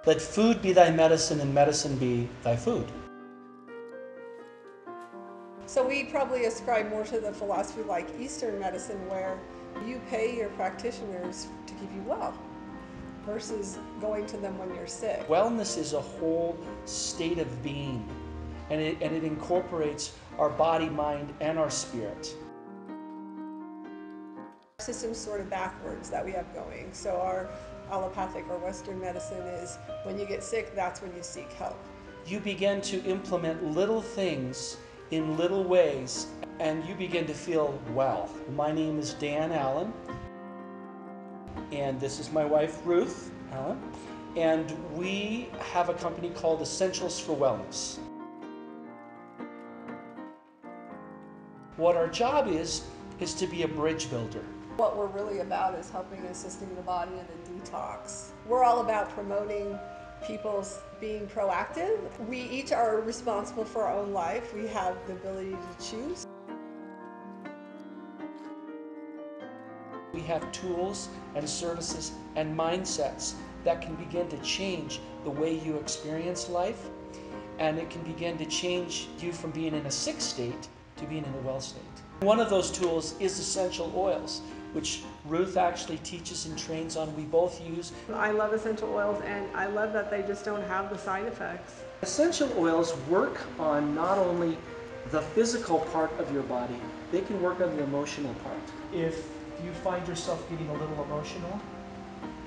Let food be thy medicine and medicine be thy food. So we probably ascribe more to the philosophy like Eastern medicine, where you pay your practitioners to keep you well versus going to them when you're sick. Wellness is a whole state of being, and it incorporates our body, mind, and our spirit. Our system's sort of backwards that we have going. So our allopathic or Western medicine is when you get sick, that's when you seek help. You begin to implement little things in little ways, and you begin to feel well. My name is Dan Allen, and this is my wife, Ruth Allen, and we have a company called Essentials for Wellness. What our job is to be a bridge builder. What we're really about is helping assisting the body in a detox. We're all about promoting people's being proactive. We each are responsible for our own life. We have the ability to choose. We have tools and services and mindsets that can begin to change the way you experience life, and it can begin to change you from being in a sick state to being in a well state. One of those tools is essential oils, which Ruth actually teaches and trains on. We both use. I love essential oils, and I love that they just don't have the side effects. Essential oils work on not only the physical part of your body, they can work on the emotional part. If you find yourself getting a little emotional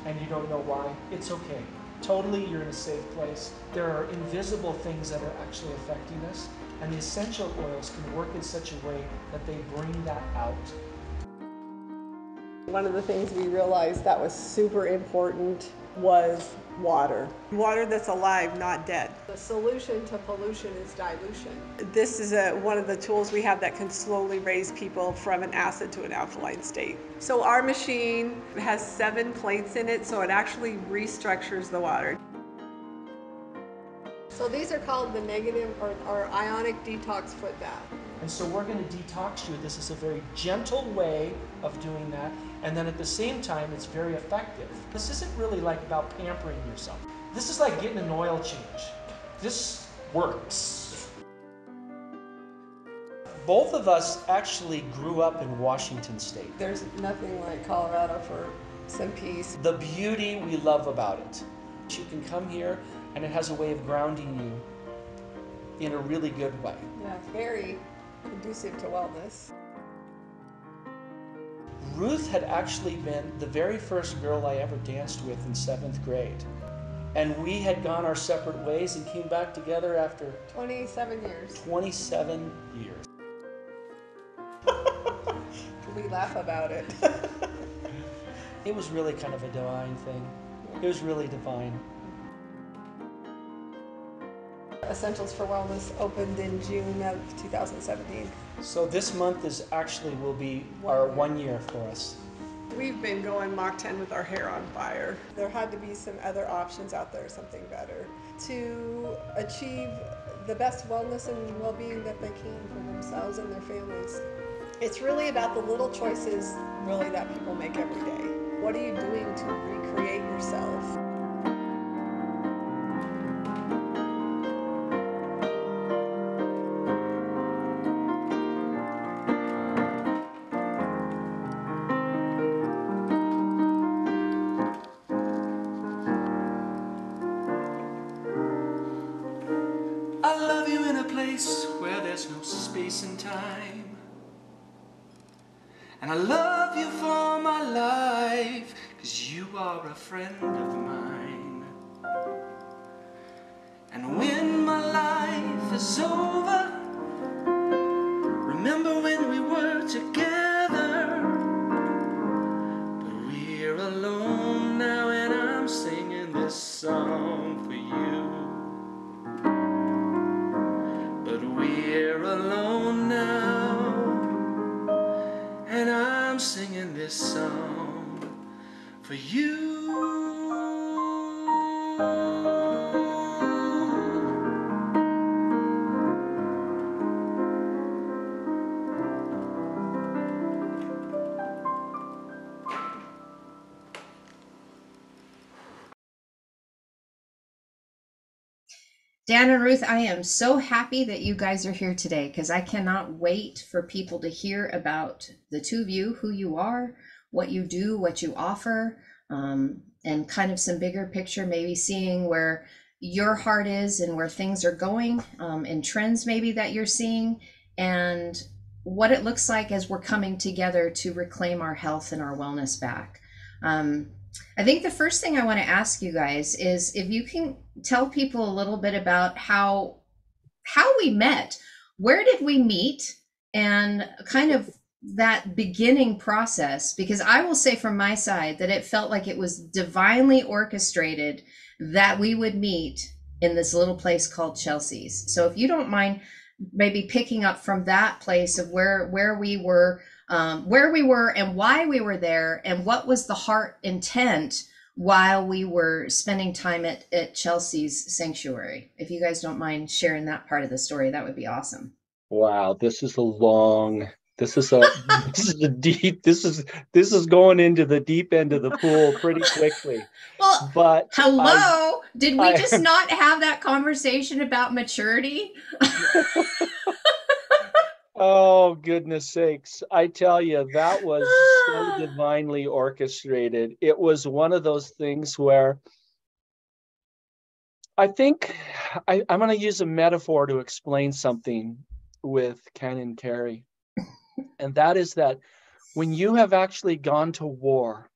and you don't know why, it's okay. Totally, you're in a safe place. There are invisible things that are actually affecting us, and the essential oils can work in such a way that they bring that out. One of the things we realized that was super important was water. Water that's alive, not dead. The solution to pollution is dilution. This is one of the tools we have that can slowly raise people from an acid to an alkaline state. So our machine has 7 plates in it, so it actually restructures the water. So these are called the negative or ionic detox foot bath. And so we're going to detox you. This is a very gentle way of doing that. And then at the same time, it's very effective. This isn't really like about pampering yourself. This is like getting an oil change. This works. Both of us actually grew up in Washington State. There's nothing like Colorado for some peace. The beauty we love about it. You can come here and it has a way of grounding you in a really good way. Yeah, very conducive to wellness. Ruth had actually been the very first girl I ever danced with in 7th grade. And we had gone our separate ways and came back together after 27 years. 27 years. We laugh about it. It was really kind of a divine thing. It was really divine. Essentials for Wellness opened in June of 2017. So this month will be our 1 year for us. We've been going Mach 10 with our hair on fire. There had to be some other options out there, something better, to achieve the best wellness and well-being that they can for themselves and their families. It's really about the little choices really that people make every day. What are you doing to recreate yourself? I love you in a place where there's no space and time. And I love you for my life, 'cause you are a friend of mine. And when my life is over, remember when we were together. But we're alone now and I'm singing this song for you. But we're alone now, and I'm singing this song for you. Dan and Ruth, I am so happy that you guys are here today because I cannot wait for people to hear about the two of you, who you are, what you do, what you offer, and kind of some bigger picture, maybe seeing where your heart is and where things are going, and trends maybe that you're seeing, and what it looks like as we're coming together to reclaim our health and our wellness back. Um, I think the first thing I want to ask you guys is if you can tell people a little bit about how we met. Where did we meet? And kind of that beginning process, because I will say from my side that it felt like it was divinely orchestrated that we would meet in this little place called Chelsea's. So if you don't mind maybe picking up from that place of where we were, and why we were there, and what was the heart intent while we were spending time at Chelsea's sanctuary. If you guys don't mind sharing that part of the story, that would be awesome. Wow, this is a this is going into the deep end of the pool pretty quickly. Well, But hello, did we just not have that conversation about maturity? Oh, goodness sakes. I tell you, that was so divinely orchestrated. It was one of those things where I think I'm going to use a metaphor to explain something with Ken and Terry. And that is that when you have actually gone to war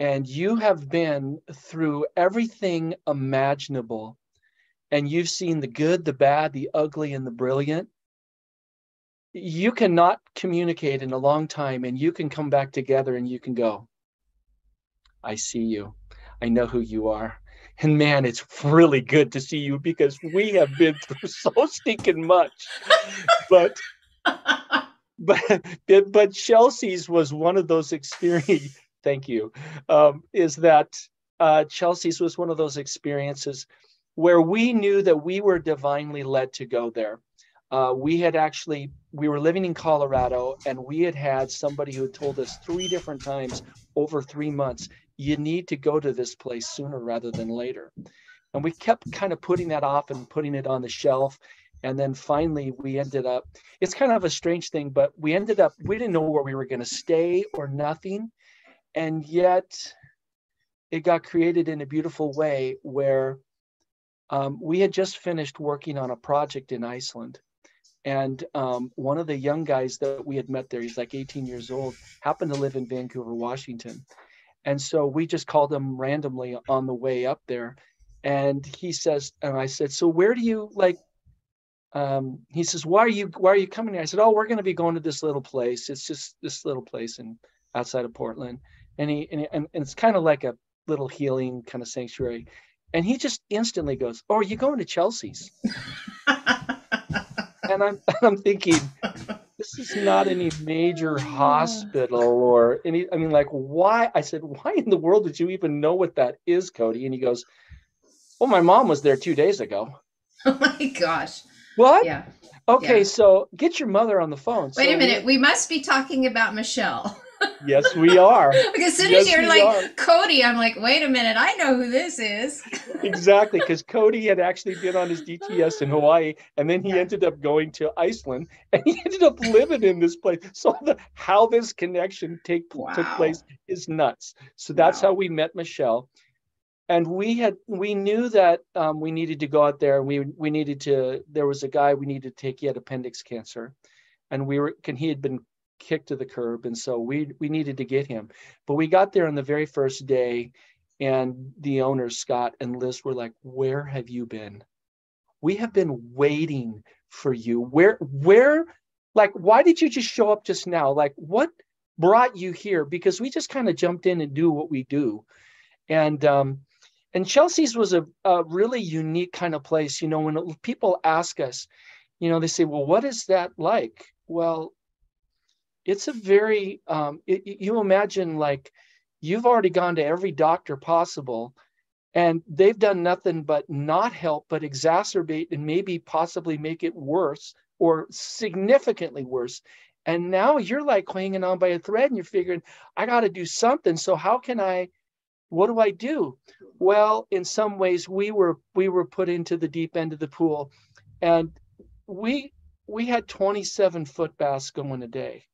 and you have been through everything imaginable, and you've seen the good, the bad, the ugly, and the brilliant, you cannot communicate in a long time, and you can come back together and you can go, I see you. I know who you are. And man, it's really good to see you because we have been through so stinking much. But Chelsea's was one of those experiences. Thank you. Is that Chelsea's was one of those experiences where we knew that we were divinely led to go there. We were living in Colorado, and we had somebody who had told us 3 different times over 3 months, you need to go to this place sooner rather than later. And we kept kind of putting that off and putting it on the shelf. And then finally we ended up, it's kind of a strange thing, but we didn't know where we were going to stay or nothing. And yet it got created in a beautiful way where we had just finished working on a project in Iceland. And one of the young guys that we had met there, he's like 18 years old, happened to live in Vancouver, Washington. And so we just called him randomly on the way up there. And he says, and I said, so where do you like, he says, why are you coming here? I said, oh, we're going to be going to this little place. It's just this little place outside of Portland. And it's kind of like a little healing kind of sanctuary. And he just instantly goes, oh, are you going to Chelsea's? And I'm thinking, this is not any major hospital or any, I mean, like, why? I said, why in the world did you even know what that is, Cody? And he goes, well, my mom was there 2 days ago. Oh my gosh. What? Yeah. Okay, Yeah. so get your mother on the phone. Wait a minute. We must be talking about Michelle. Yes, we are. Because as soon as you're like, Cody, I'm like, wait a minute, I know who this is. Exactly, because Cody had actually been on his DTS in Hawaii, and then he ended up going to Iceland, and he ended up living in this place. So how this connection took place is nuts. So that's how we met Michelle. And we knew that we needed to go out there. There was a guy we needed to take. He had appendix cancer, and he had been kicked to the curb. And so we needed to get him. But we got there on the very first day, and the owners, Scott and Liz, were like, where have you been? We have been waiting for you. Where, like, why did you just show up just now? Like, what brought you here? Because we just kind of jumped in and do what we do. And Chelsea's was a really unique kind of place. You know, when people ask us, you know, they say, well, what is that like? Well, it's a very, you imagine like you've already gone to every doctor possible, and they've done nothing but not help, but exacerbate and maybe possibly make it worse or significantly worse. And now you're like hanging on by a thread, and you're figuring, I got to do something. So how can I what do I do? Well, in some ways we were put into the deep end of the pool, and we had 27 foot baths going a day.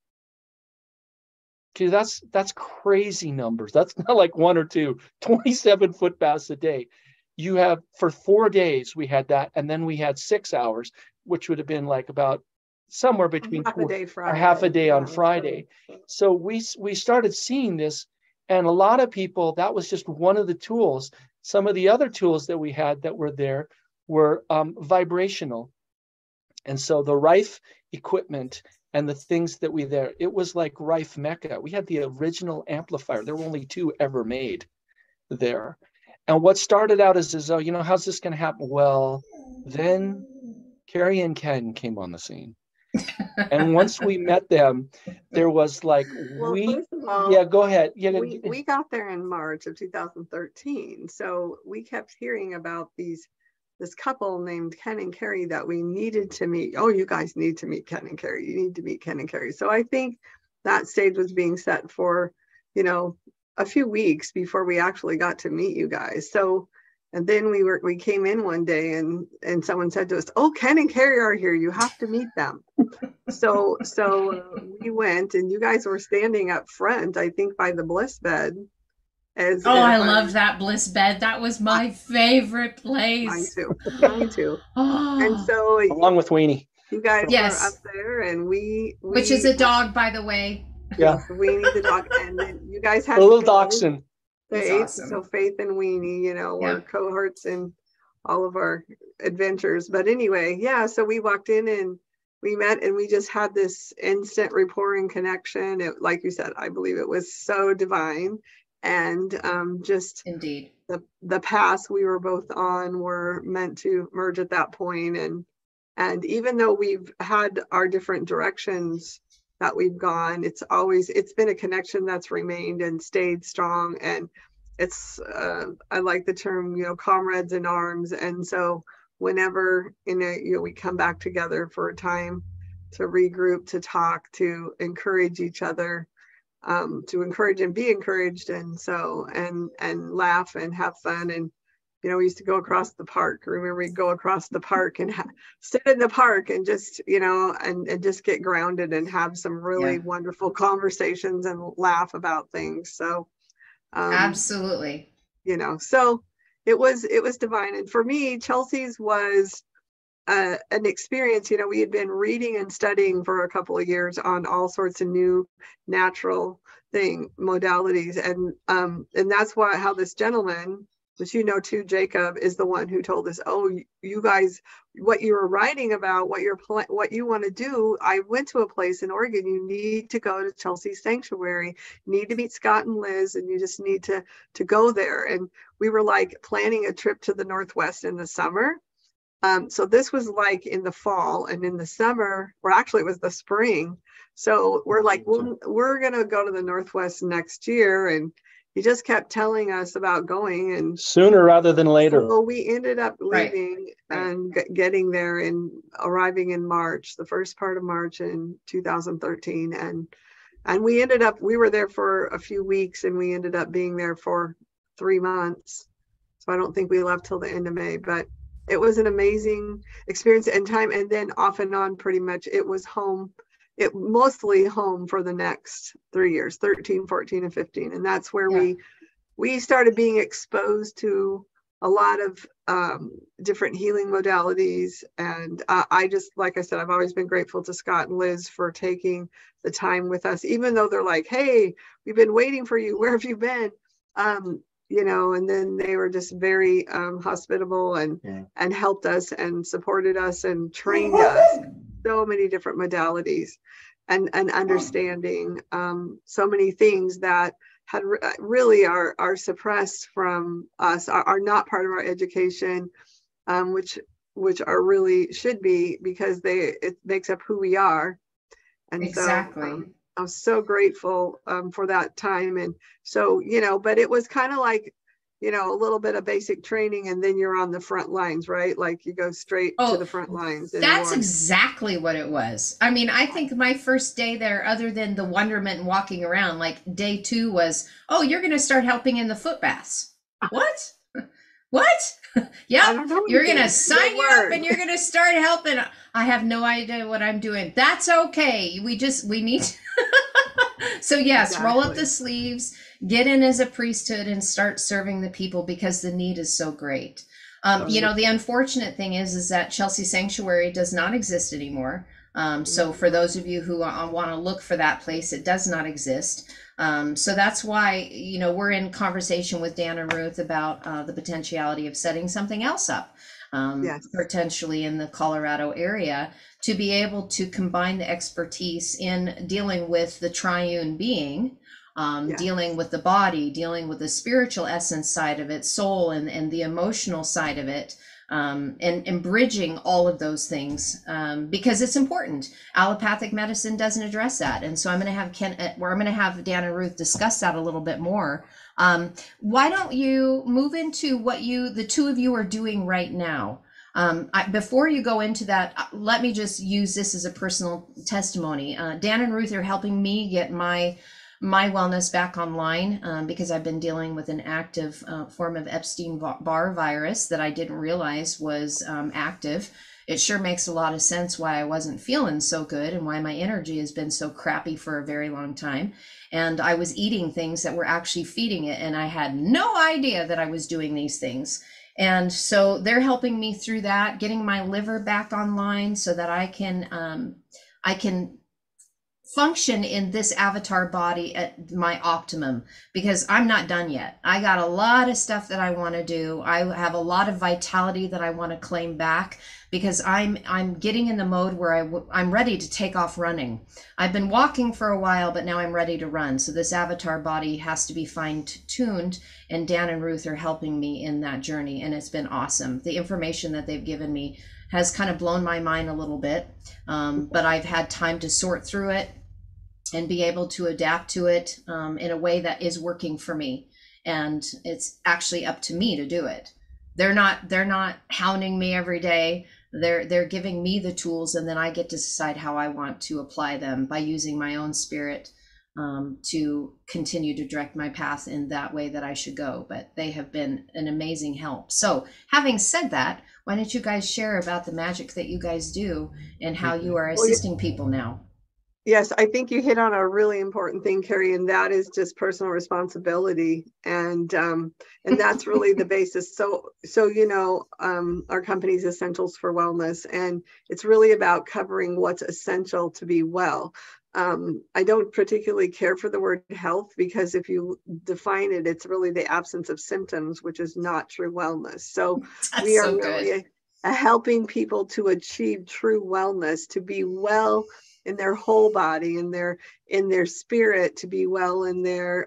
Okay, that's crazy numbers. That's not like one or two. 27 foot baths a day. You have, for 4 days we had that, and then we had 6 hours, which would have been like about somewhere between half a day Friday. a half a day on Friday. So we started seeing this, and a lot of people, that was just one of the tools. Some of the other tools that we had that were there were vibrational. And so the Rife equipment and the things that we there, it was like Rife Mecca. We had the original amplifier. There were only 2 ever made there. And what started out as, oh, you know, how's this going to happen? Well, then Carrie and Ken came on the scene. And once we met them, there was like, first of all, yeah, go ahead. Yeah, we got there in March of 2013. So we kept hearing about this couple named Ken and Carrie that we needed to meet. Oh, you guys need to meet Ken and Carrie. You need to meet Ken and Carrie. So I think that stage was being set for, you know, a few weeks before we actually got to meet you guys. So, and then we came in one day and someone said to us, oh, Ken and Carrie are here. You have to meet them. So we went, and you guys were standing up front, I think by the bliss bed. I love that bliss bed. That was my favorite place. Mine too. And so along with Weenie, you guys were up there, and we which is a dog, by the way. Yeah, Weenie the dog, and then you guys had a little dachshund. Awesome. So Faith and Weenie, you know, were cohorts in all of our adventures. But anyway, yeah. So we walked in and we met, and we just had this instant rapport and connection. It, like you said, I believe it was so divine. And just indeed the paths we were both on were meant to merge at that point. And even though we've had our different directions that we've gone, it's been a connection that's remained and stayed strong. And it's I like the term, you know, comrades in arms. And so whenever, you know, we come back together for a time to regroup, to talk, to encourage each other, to encourage and be encouraged, and so and laugh and have fun. And you know, we used to go across the park. Remember, we'd go across the park and sit in the park and just, you know, and just get grounded and have some really wonderful conversations and laugh about things. So absolutely, you know, so it was divine. And for me, Chelsea's was an experience. You know, we had been reading and studying for a couple of years on all sorts of new natural modalities, and that's how this gentleman, which you know too, Jacob, is the one who told us, oh, you guys, what you were writing about, what you want to do. I went to a place in Oregon. You need to go to Chelsea Sanctuary. You need to meet Scott and Liz, and you just need to go there. And we were like planning a trip to the Northwest in the summer. So this was like in the fall, and in the summer, or actually it was the spring. So we're like, we're going to go to the Northwest next year. And he just kept telling us about going, and sooner rather than later. So we ended up leaving and getting there and arriving in March, the first part of March in 2013. And we were there for a few weeks, and we ended up being there for 3 months. So I don't think we left till the end of May, but it was an amazing experience and time. And then off and on, pretty much, it was home. It mostly home for the next 3 years, 13, 14, and 15. And that's where we started being exposed to a lot of different healing modalities. And I just, like I said, I've always been grateful to Scott and Liz for taking the time with us, even though they're like, hey, we've been waiting for you. Where have you been? You know, and then they were just very hospitable and helped us and supported us and trained us so many different modalities and understanding so many things that had really are suppressed from us, are not part of our education, which are really should be, because it makes up who we are. And exactly. So I was so grateful for that time. And so, you know, but it was kind of like you know, a little bit of basic training and then you're on the front lines, right? Like you go straight to the front lines. And That's exactly what it was. I mean, I think my first day there, other than the wonderment and walking around, like day 2 was, oh, you're going to start helping in the foot baths. What? What? Yep. You're going to sign you up and you're going to start helping. I have no idea what I'm doing. That's okay. We need. So yes, exactly. Roll up the sleeves, get in as a priesthood and start serving the people because the need is so great. You know, the unfortunate thing is that Chelsea Sanctuary does not exist anymore. So for those of you who want to look for that place, it does not exist. So that's why, you know, we're in conversation with Dan and Ruth about the potentiality of setting something else up, potentially in the Colorado area, to be able to combine the expertise in dealing with the triune being, dealing with the body, dealing with the spiritual essence side of it, soul and the emotional side of it, and bridging all of those things, because it's important. Allopathic medicine doesn't address that. And so I'm going to have Dan and Ruth discuss that a little bit more. Why don't you move into what the two of you are doing right now? Before you go into that, let me just use this as a personal testimony. Dan and Ruth are helping me get my wellness back online, because I've been dealing with an active form of Epstein Bar virus that I didn't realize was active. It sure makes a lot of sense why I wasn't feeling so good and why my energy has been so crappy for a very long time. And I was eating things that were actually feeding it, and I had no idea that I was doing these things. And so they're helping me through that, getting my liver back online so that I can function in this avatar body at my optimum, because I'm not done yet. I got a lot of stuff that I want to do. I have a lot of vitality that I want to claim back, because I'm getting in the mode where I'm ready to take off running. I've been walking for a while, but now I'm ready to run. So this avatar body has to be fine-tuned, and Dan and Ruth are helping me in that journey, and it's been awesome. The information that they've given me has kind of blown my mind a little bit, but I've had time to sort through it and be able to adapt to it in a way that is working for me. And it's actually up to me to do it. They're not hounding me every day. They're giving me the tools, and then I get to decide how I want to apply them by using my own spirit to continue to direct my path in that way that I should go. But they have been an amazing help. So having said that, why don't you guys share about the magic that you guys do and how you are assisting people now? Yes, I think you hit on a really important thing, Carrie, and that is just personal responsibility, and that's really the basis. So you know, our company's Essentials for Wellness, and it's really about covering what's essential to be well. I don't particularly care for the word health, because if you define it, it's really the absence of symptoms, which is not true wellness. So we are really helping people to achieve true wellness, to be well in their whole body, in their spirit, to be well in their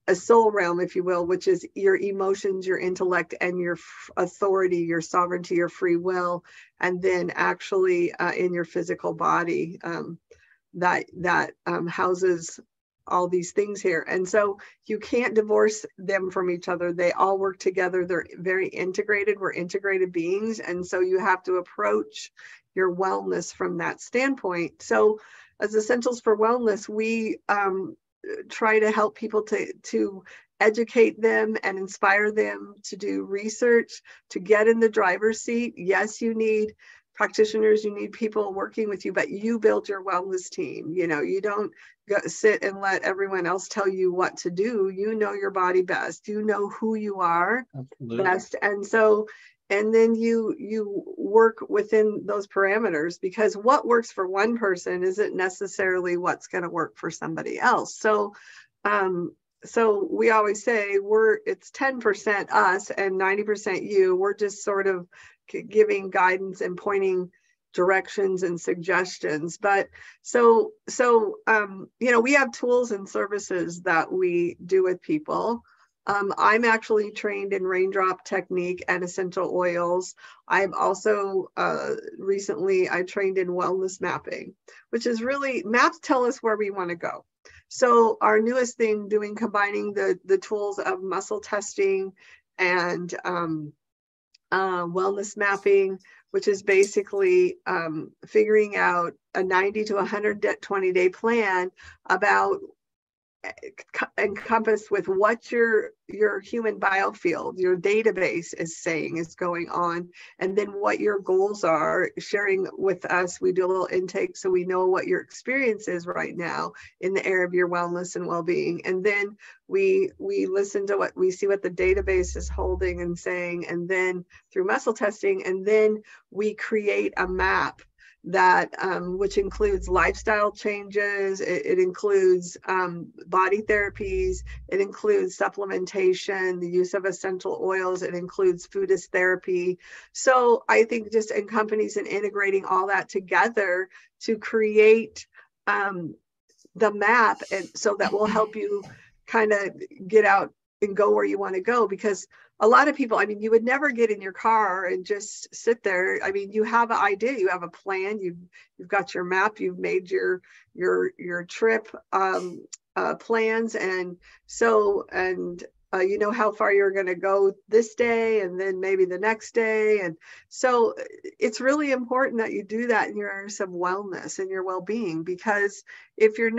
a soul realm, if you will, which is your emotions, your intellect, and your authority, your sovereignty, your free will, and then actually in your physical body that houses all these things here. And so you can't divorce them from each other. They all work together. They're very integrated. We're integrated beings. And so you have to approach your wellness from that standpoint. So as Essentials for Wellness, we try to help people to educate them and inspire them to do research, to get in the driver's seat. Yes, you need practitioners, you need people working with you, but you build your wellness team. You know, you don't sit and let everyone else tell you what to do. You know your body best. You know who you are best. And so, and then you work within those parameters, because what works for one person isn't necessarily what's going to work for somebody else. So we always say it's 10% us and 90% you. We're just sort of giving guidance and pointing directions and suggestions. But so you know, we have tools and services that we do with people. I'm actually trained in raindrop technique and essential oils. I'm also recently I trained in wellness mapping, which is really, maps tell us where we want to go. So our newest thing, combining the tools of muscle testing and wellness mapping, which is basically figuring out a 90 to 120-day plan about encompassed with what your human biofield, your database is saying is going on, and then what your goals are, sharing with us. We do a little intake so we know what your experience is right now in the area of your wellness and well-being, and then we listen to what we see, what the database is holding and saying, and then through muscle testing, and then we create a map that which includes lifestyle changes, it includes body therapies, it includes supplementation, the use of essential oils, it includes foodist therapy. So I think just in companies and integrating all that together to create the map, and so that will help you kind of get out and go where you want to go. Because a lot of people, I mean, you would never get in your car and just sit there. I mean, you have an idea, you have a plan, you've got your map, you've made your trip plans, and so you know how far you're going to go this day and then maybe the next day. And so it's really important that you do that in your areas of wellness and your well-being, because if you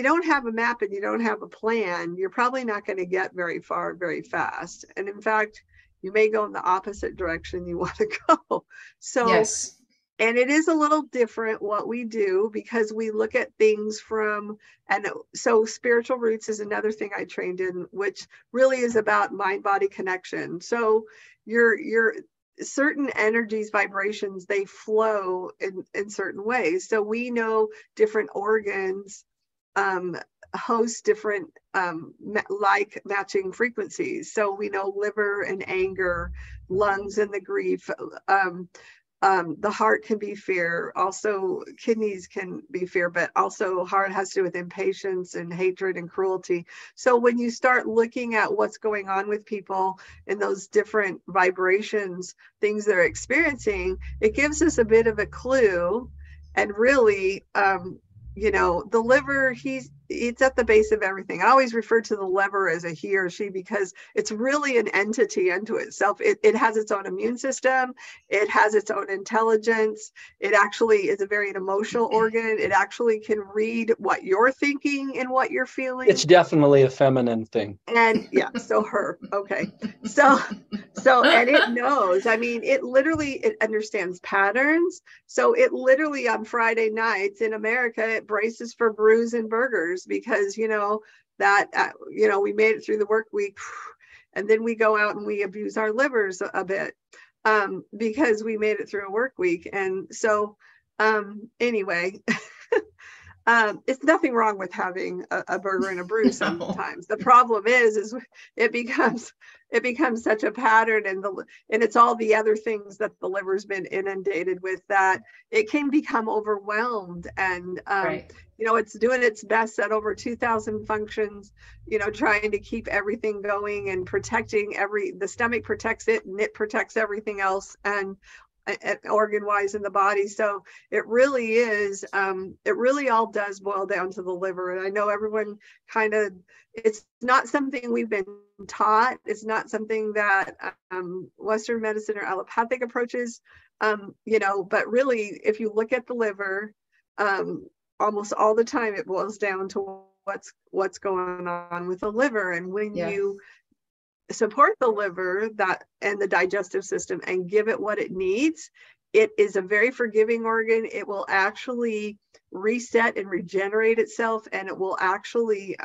don't have a map and you don't have a plan, you're probably not going to get very far very fast. And in fact, you may go in the opposite direction you want to go. So, Yes. And it is a little different what we do, because we look at things from, and so spiritual roots is another thing I trained in, which really is about mind-body connection. So your certain energies, vibrations, they flow in certain ways. So we know different organs host different like matching frequencies. So we know liver and anger, lungs and the grief, the heart can be fear, also kidneys can be fear, but also heart has to do with impatience and hatred and cruelty. So when you start looking at what's going on with people in those different vibrations, things they're experiencing, it gives us a bit of a clue. And really, you know, the liver, it's at the base of everything. I always refer to the liver as a he or she, because it's really an entity unto itself. It has its own immune system. It has its own intelligence. It actually is a very emotional organ. It actually can read what you're thinking and what you're feeling. It's definitely a feminine thing. And yeah, so her. Okay. So, and it knows, I mean, it understands patterns. So it literally on Friday nights in America, it braces for brews and burgers, because, you know, that, you know, we made it through the work week, and then we go out and we abuse our livers a bit because we made it through a work week. And so anyway, it's nothing wrong with having a burger and a brew sometimes. No. The problem is it becomes such a pattern, and it's all the other things that the liver's been inundated with, that it can become overwhelmed. And right. You know, it's doing its best at over 2,000 functions, you know, trying to keep everything going and protecting the stomach protects it, and it protects everything else, and organ wise in the body. So it really is, it really all does boil down to the liver. And I know everyone it's not something we've been taught. It's not something that Western medicine or allopathic approaches, you know, but really, if you look at the liver, almost all the time it boils down to what's going on with the liver. And when you support the liver and the digestive system and give it what it needs, it is a very forgiving organ. It will actually reset and regenerate itself, and it will actually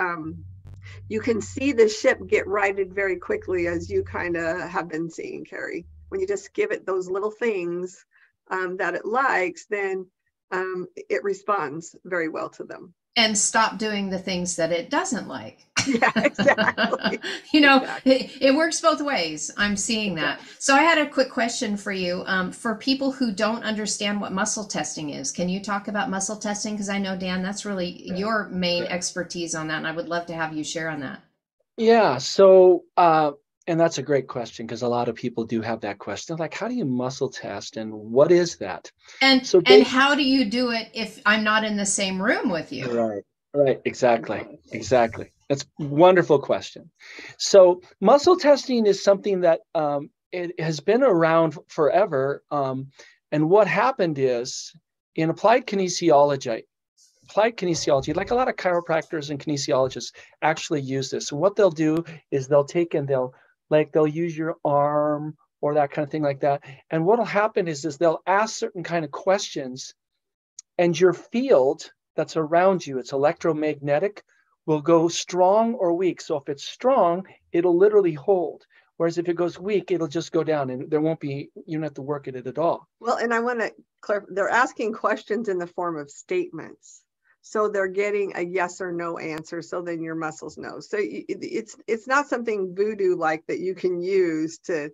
you can see the ship get righted very quickly, as you kind of have been seeing, Carrie. When you just give it those little things that it likes, then it responds very well to them. And stop doing the things that it doesn't like. Yeah, exactly. You know, exactly. It works both ways. I'm seeing that. So I had a quick question for you. For people who don't understand what muscle testing is, can you talk about muscle testing? Because I know, Dan, that's really your main expertise on that, and I would love to have you share on that. Yeah. So, and that's a great question, because a lot of people do have that question. Like, how do you muscle test, and what is that? And how do you do it if I'm not in the same room with you? Right. Right, exactly. That's a wonderful question. So muscle testing is something that it has been around forever. And what happened is in applied kinesiology, like a lot of chiropractors and kinesiologists actually use this. And what they'll do is they'll take and they'll use your arm or that kind of thing like that. And what'll happen is they'll ask certain kind of questions, and your field that's around you, it's electromagnetic, will go strong or weak. So if it's strong, it'll literally hold. Whereas if it goes weak, it'll just go down and there won't be, you don't have to work at it at all. Well, and I want to clarify, they're asking questions in the form of statements. So they're getting a yes or no answer. So then your muscles know. So it's not something voodoo like that you can use to,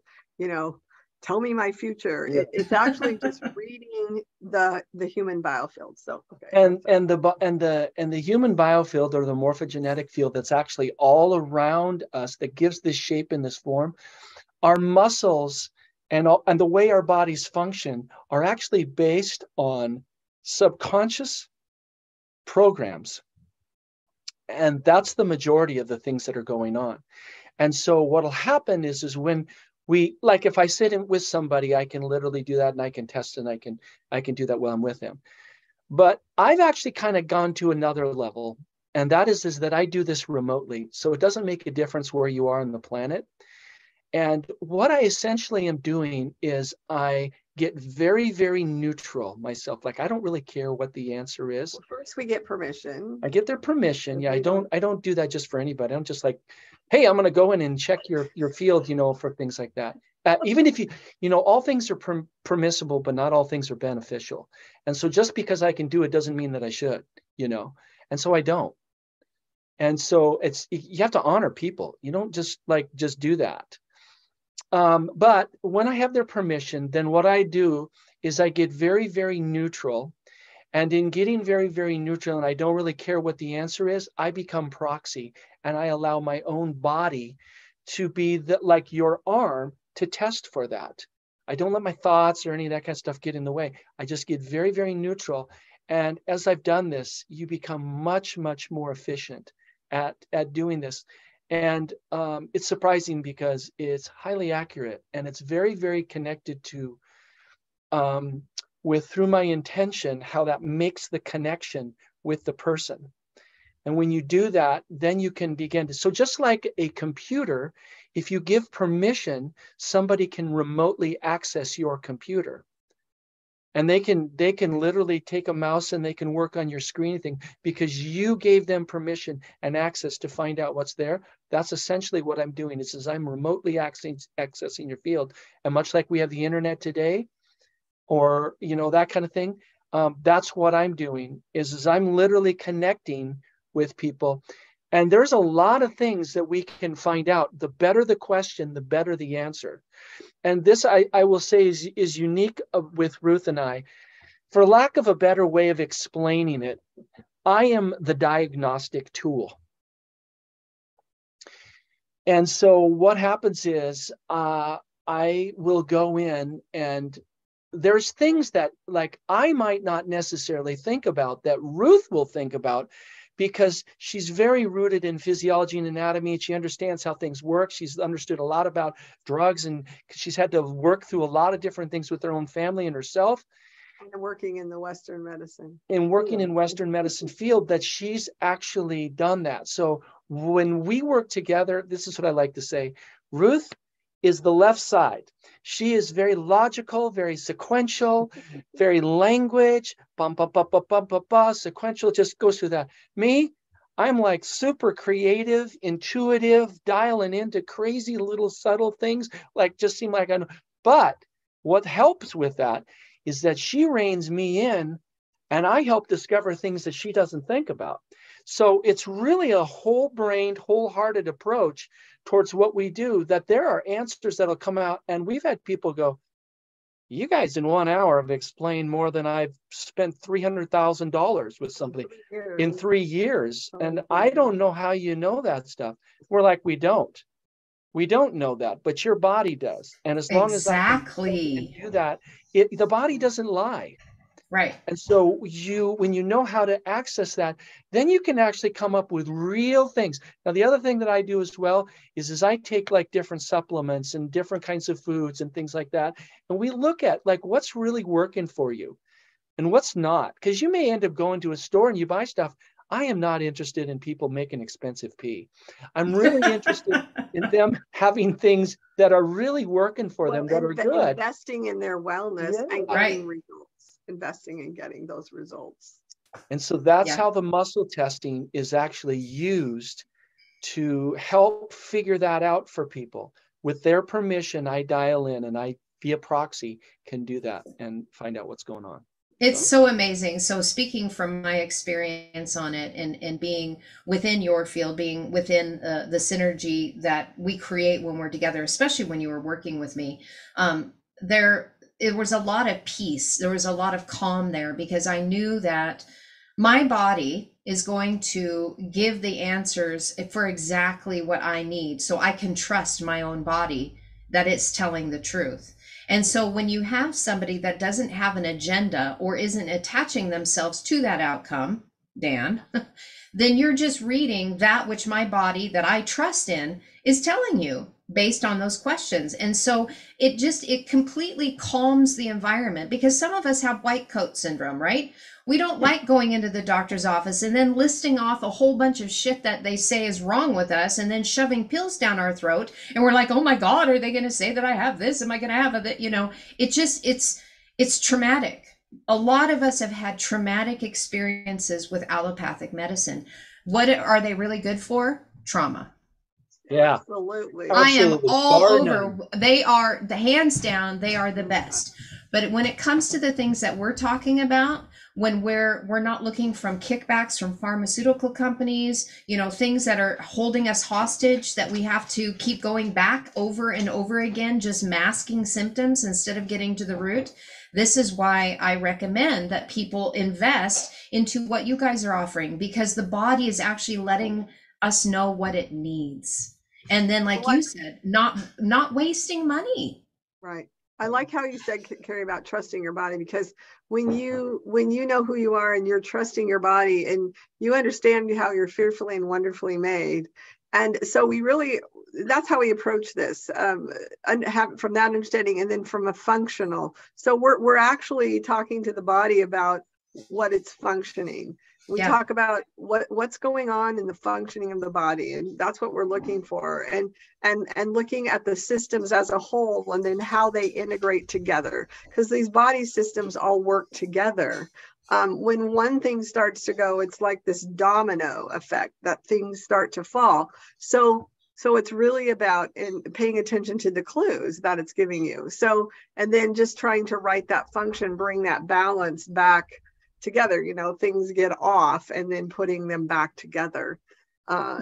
tell me my future. Yeah. It's actually just reading the human biofield. So okay. And the human biofield, or the morphogenetic field that's actually all around us, that gives this shape in this form, our muscles and the way our bodies function are actually based on subconscious programs. And that's the majority of the things that are going on. And so what'll happen is when like if I sit in with somebody, I can literally do that, and I can test, and I can do that while I'm with them. But I've actually kind of gone to another level, and that is that I do this remotely. So it doesn't make a difference where you are on the planet. And what I essentially am doing is I get very, very neutral myself. Like, I don't really care what the answer is. Well, first we get permission. I get their permission. Yeah, I don't do that just for anybody. I'm just like, hey, I'm going to go in and check your field, for things like that. Even if all things are permissible, but not all things are beneficial. And so just because I can do it doesn't mean that I should, and so I don't. And so you have to honor people. You don't just do that. But when I have their permission, then what I do is I get very, very neutral. And in getting very, very neutral, and I don't really care what the answer is, I become proxy, and I allow my own body to be like your arm to test for that. I don't let my thoughts or any of that kind of stuff get in the way. I just get very, very neutral. And as I've done this, you become much, much more efficient at doing this. And it's surprising because it's highly accurate, and it's very, very connected to through my intention, how that makes the connection with the person. And when you do that, then you can begin to, so just like a computer, if you give permission, somebody can remotely access your computer. And they can literally take a mouse and they can work on your screen thing because you gave them permission and access to find out what's there. That's essentially what I'm doing. Is I'm remotely accessing your field. And much like we have the internet today, or that kind of thing, that's what I'm doing. Is I'm literally connecting with people. And there's a lot of things that we can find out. The better the question, the better the answer. And this, I will say, is unique with Ruth and I. For lack of a better way of explaining it, I am the diagnostic tool. And so what happens is I will go in, and there's things that I might not necessarily think about that Ruth will think about, because she's very rooted in physiology and anatomy, and she understands how things work. She's understood a lot about drugs, and she's had to work through a lot of different things with her own family and herself. And working in the Western medicine. In Western medicine field, that she's actually done that. So when we work together, this is what I like to say. Ruth is the left side. She is very logical, very sequential, very language, sequential, just goes through that. Me, I'm like super creative, intuitive, dialing into crazy little subtle things, just seem like I know. But what helps with that is that she reins me in, and I help discover things that she doesn't think about. So it's really a whole-brained, wholehearted approach towards what we do, that there are answers that'll come out. And we've had people go, you guys in 1 hour have explained more than I've spent $300,000 with somebody in 3 years. And I don't know how you know that stuff. We're like, we don't know that, but your body does. And as long as I can do that, the body doesn't lie. Right. And so when you know how to access that, then you can actually come up with real things. Now, the other thing that I do as well is I take like different supplements and different kinds of foods and things like that. And we look at like what's really working for you and what's not, because you may end up going to a store and you buy stuff. I am not interested in people making expensive pee. I'm really interested in them having things that are really working for them, that are good. Investing in their wellness and getting results, investing in getting those results. And so that's how the muscle testing is actually used to help figure that out for people. With their permission, I dial in and I, via proxy, can do that and find out what's going on. It's so amazing. So speaking from my experience on it and being within your field, being within the synergy that we create when we're together, especially when you were working with me, it was a lot of peace. There was a lot of calm there because I knew that my body is going to give the answers for exactly what I need. So I can trust my own body that it's telling the truth. And so when you have somebody that doesn't have an agenda or isn't attaching themselves to that outcome, Dan, then you're just reading that which my body that I trust in is telling you based on those questions. And so it completely calms the environment because some of us have white coat syndrome, right? We don't like going into the doctor's office and then listing off a whole bunch of shit that they say is wrong with us and then shoving pills down our throat. And we're like, oh my God, are they going to say that I have this? Am I going to have that? You know, it's traumatic. A lot of us have had traumatic experiences with allopathic medicine. What are they really good for? Trauma. Yeah, absolutely. I am all over. They are the hands down. They are the best. But when it comes to the things that we're talking about, when we're not looking from kickbacks from pharmaceutical companies, you know, things that are holding us hostage that we have to keep going back over and over again, just masking symptoms instead of getting to the root. This is why I recommend that people invest into what you guys are offering, because the body is actually letting us know what it needs. And then, like you said, not wasting money. Right. I like how you said, Carrie, about trusting your body, because when you know who you are and you're trusting your body and you understand how you're fearfully and wonderfully made. And so that's how we approach this, from that understanding, and then from a functional. So we're actually talking to the body about what it's functioning. We talk about what's going on in the functioning of the body, and that's what we're looking for, and looking at the systems as a whole, and then how they integrate together, because these body systems all work together. When one thing starts to go, it's like this domino effect that things start to fall. So it's really about paying attention to the clues that it's giving you. So, and then just trying to right that function, bring that balance back together. You know, things get off and then putting them back together.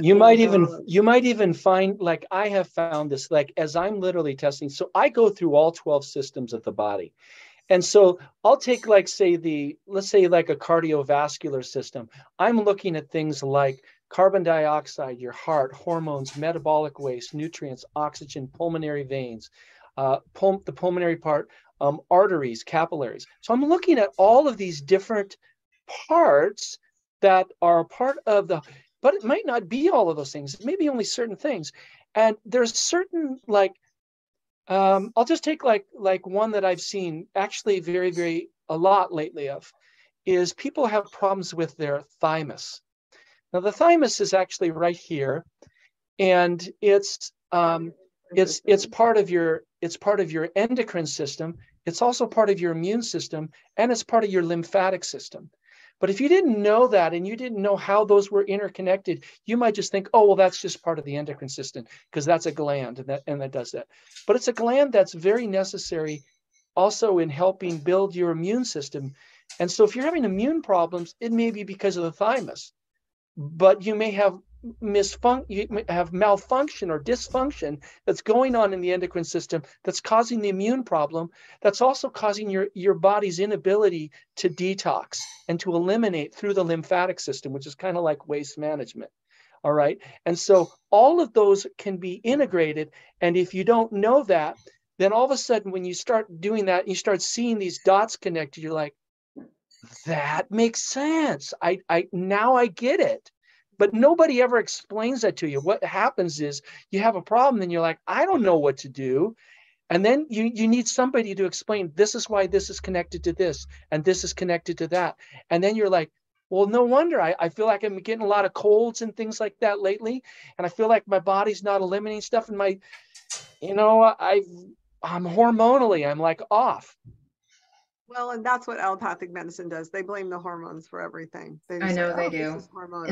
You might even find, like I have found this, like as I'm literally testing, so I go through all 12 systems of the body. And so I'll take, like, let's say like a cardiovascular system. I'm looking at things like carbon dioxide, your heart, hormones, metabolic waste, nutrients, oxygen, pulmonary veins, the pulmonary part, arteries, capillaries. So I'm looking at all of these different parts that are a part of but it might not be all of those things. It may be only certain things. And there's certain, like, I'll just take like one that I've seen actually very, very a lot lately is people have problems with their thymus. Now the thymus is actually right here, and it's part of your endocrine system. It's also part of your immune system, and it's part of your lymphatic system. But if you didn't know that and you didn't know how those were interconnected, you might just think, oh, well, that's just part of the endocrine system because that's a gland and that does that. But it's a gland that's very necessary also in helping build your immune system. And so if you're having immune problems, it may be because of the thymus, but you may have malfunction or dysfunction that's going on in the endocrine system that's causing the immune problem, that's also causing your body's inability to detox and to eliminate through the lymphatic system, which is kind of like waste management. All right. And so all of those can be integrated. And if you don't know that, then all of a sudden when you start doing that, you start seeing these dots connected, you're like, that makes sense. I now I get it. But nobody ever explains that to you. What happens is you have a problem and you're like, I don't know what to do. And then you need somebody to explain, this is why this is connected to this, and this is connected to that. And then you're like, well, no wonder I feel like I'm getting a lot of colds and things like that lately. And I feel like my body's not eliminating stuff. And I'm hormonally, I'm like off. Well, and that's what allopathic medicine does. They blame the hormones for everything. They I just know say, they oh, this do. is hormonal.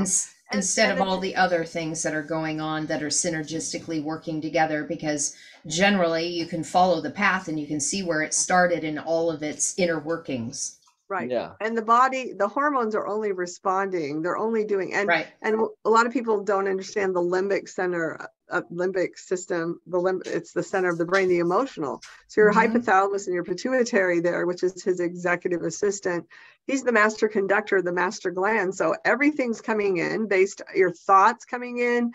Instead And of all the other things that are going on that are synergistically working together, because generally you can follow the path and you can see where it started in all of its inner workings. right. Yeah. And the body, the hormones are only responding. They're only doing, and Right. and a lot of people don't understand the limbic center, limbic system. It's the center of the brain, the emotional. So your hypothalamus and your pituitary there, which is his executive assistant, he's the master conductor, the master gland. So everything's coming in based, your thoughts coming in,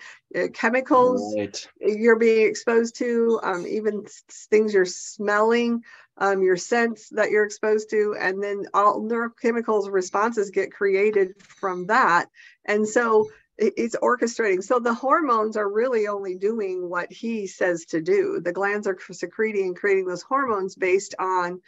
chemicals Right. you're being exposed to, even things you're smelling, your scents that you're exposed to, and then all neurochemicals responses get created from that. And so it's orchestrating. So the hormones are really only doing what he says to do. The glands are secreting and creating those hormones based on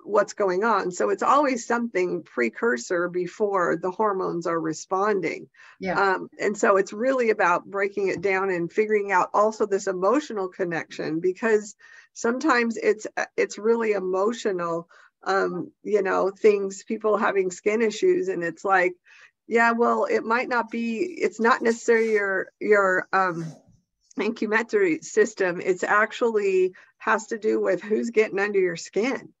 what's going on. So it's always something precursor before the hormones are responding. Yeah. And so it's really about breaking it down and figuring out also this emotional connection, because sometimes it's really emotional, things, people having skin issues, and it's like, yeah, well, it might not be, it's not necessarily your incumbatory system. It's actually has to do with who's getting under your skin.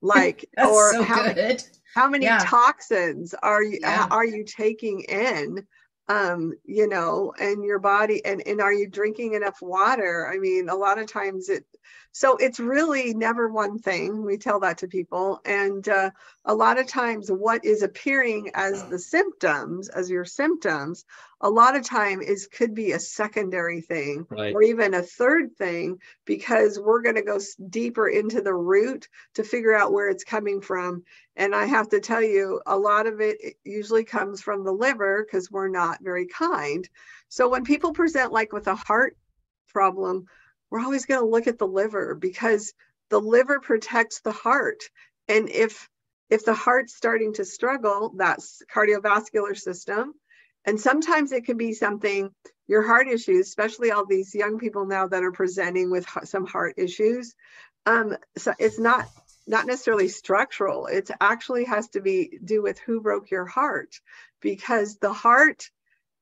Like, That's or so how good. many toxins are you taking in, and your body, and are you drinking enough water? I mean, a lot of times so it's really never one thing. We tell that to people. And a lot of times what is appearing as the symptoms, as your symptoms, a lot of time could be a secondary thing, Right. or even a third thing, because we're going to go deeper into the root to figure out where it's coming from. And I have to tell you, a lot of it usually comes from the liver, because we're not very kind. So when people present like with a heart problem, we're always going to look at the liver, because the liver protects the heart. And if the heart's starting to struggle, that's cardiovascular system. And sometimes it can be something, your heart issues, especially all these young people now that are presenting with some heart issues. So it's not necessarily structural. It actually has to do with who broke your heart, because the heart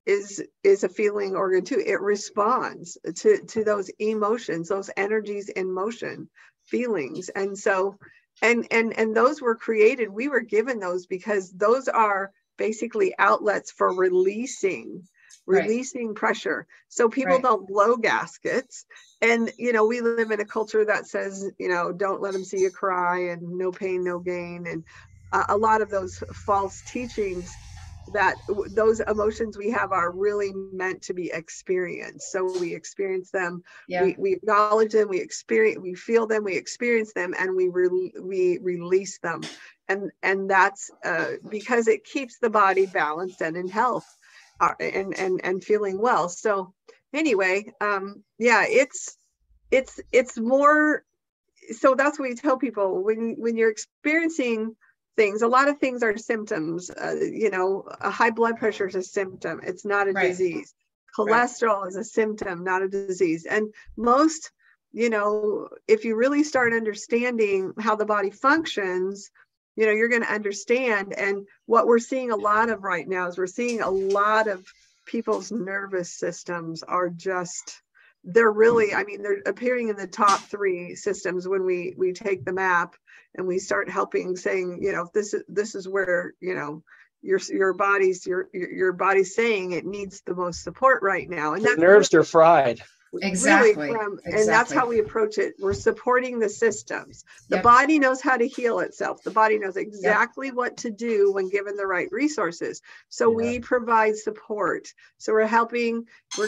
is a feeling organ too. It responds to those emotions, those energies in motion, feelings. And so, and those were created, we were given those because those are basically outlets for releasing pressure. So people don't blow gaskets. And, we live in a culture that says, don't let them see you cry, and no pain, no gain. And a lot of those false teachings, that those emotions we have are really meant to be experienced. So we experience them, we acknowledge them, we feel them, we experience them, and we release them. And that's because it keeps the body balanced and in health, and feeling well. So anyway, it's more, so that's what we tell people when you're experiencing things. A lot of things are symptoms. A high blood pressure is a symptom. It's not a disease. Cholesterol is a symptom, not a disease. And most, if you really start understanding how the body functions, you're going to understand. And what we're seeing a lot of right now is we're seeing a lot of people's nervous systems are just, they're appearing in the top 3 systems when we take the map and we start helping, saying, this is where, your body's saying it needs the most support right now. And the nerves are fried. Exactly. And that's how we approach it. We're supporting the systems. The body knows how to heal itself. The body knows exactly what to do when given the right resources. So we provide support. So we're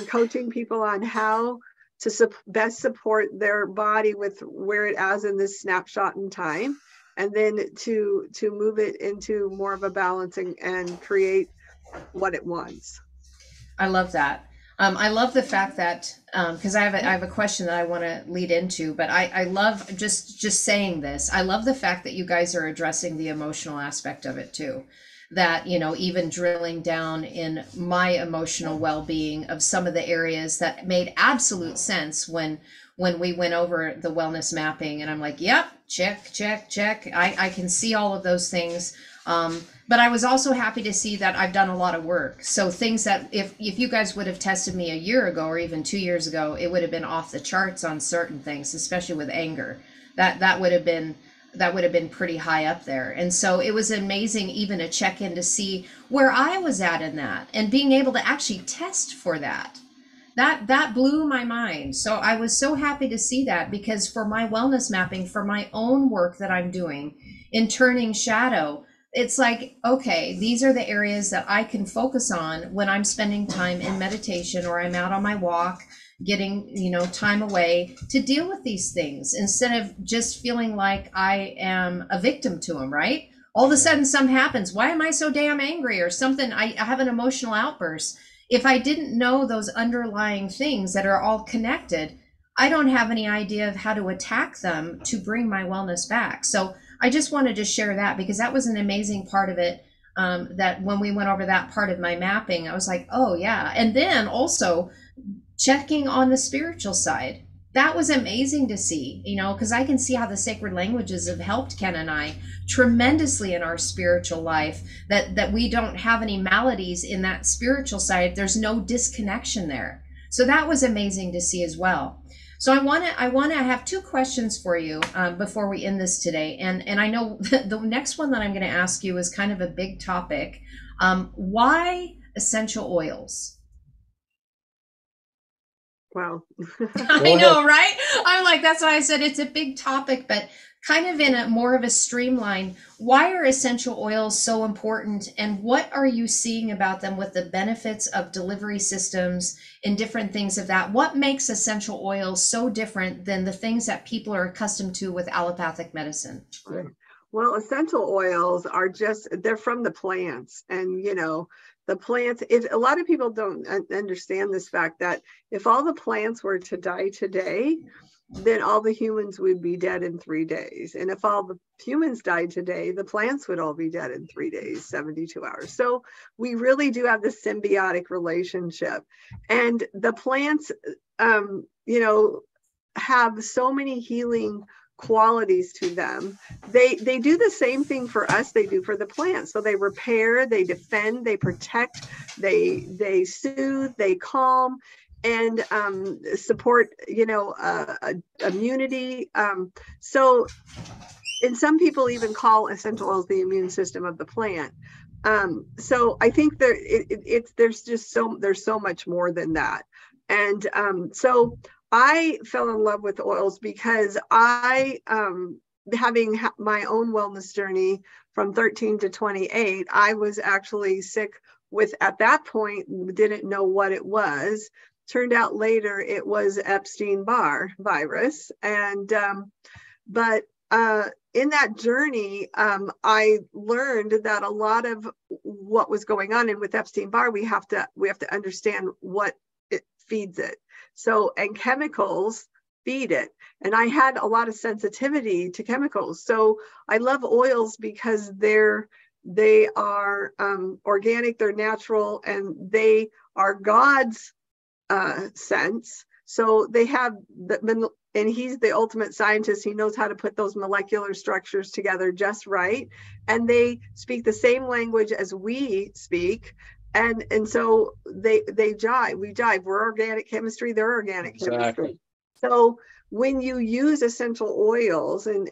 coaching people on how to best support their body with where it is in this snapshot in time. and then to move it into more of a balance and create what it wants. I love that. I love the fact that because I have a question that I want to lead into, but I love just saying this. I love the fact that you guys are addressing the emotional aspect of it too. That, you know, even drilling down in my emotional well-being of some of the areas that made absolute sense when we went over the wellness mapping, and I'm like, yep, check, check, check. I can see all of those things. But I was also happy to see that I've done a lot of work. So things that if you guys would have tested me a year ago or even 2 years ago, it would have been off the charts on certain things, especially with anger. That would have been pretty high up there. And so it was amazing even to check in to see where I was at in that, and being able to actually test for that. That blew my mind. So I was so happy to see that, because for my wellness mapping, for my own work that I'm doing in turning shadow, it's like, okay, these are the areas that I can focus on when I'm spending time in meditation, or I'm out on my walk, getting, you know, time away to deal with these things, instead of just feeling like I am a victim to them, right? All of a sudden something happens. Why am I so damn angry or something? I have an emotional outburst. If I didn't know those underlying things that are all connected, I don't have any idea of how to attack them to bring my wellness back. So I just wanted to share that, because that was an amazing part of it. That when we went over that part of my mapping, I was like, oh yeah. And then also checking on the spiritual side. That was amazing to see, you know, because I can see how the sacred languages have helped Ken and I tremendously in our spiritual life, that we don't have any maladies in that spiritual side. There's no disconnection there. So that was amazing to see as well. So I want to have two questions for you before we end this today. And I know the next one that I'm going to ask you is kind of a big topic. Why essential oils? Wow. I know, right? I'm like, that's why I said it's a big topic, but kind of in a more of a streamline. Why are essential oils so important, and what are you seeing about them with the benefits of delivery systems and different things of that? What makes essential oils so different than the things that people are accustomed to with allopathic medicine? Well, essential oils are they're from the plants, and you know, the plants, if a lot of people don't understand this fact, that if all the plants were to die today, then all the humans would be dead in 3 days. And if all the humans died today, the plants would all be dead in 3 days, 72 hours. So we really do have this symbiotic relationship. And the plants, you know, have so many healing qualities to them. They do the same thing for us they do for the plants. So they repair, they defend, they protect, they soothe, they calm, and support, you know, immunity. So, and some people even call essential oils the immune system of the plant. So I think there's so much more than that. And so I fell in love with oils because having my own wellness journey from 13 to 28, I was actually sick with, at that point, didn't know what it was. Turned out later it was Epstein Bar virus. And, but in that journey, I learned that a lot of what was going on, and with Epstein Bar, we have to understand what it feeds it. So, and chemicals feed it. And I had a lot of sensitivity to chemicals. So I love oils because they are organic, they're natural, and they are God's sense. So they have and he's the ultimate scientist. He knows how to put those molecular structures together just right. And they speak the same language as we speak. And so they jive, we jive. We're organic chemistry, they're organic chemistry. So when you use essential oils, and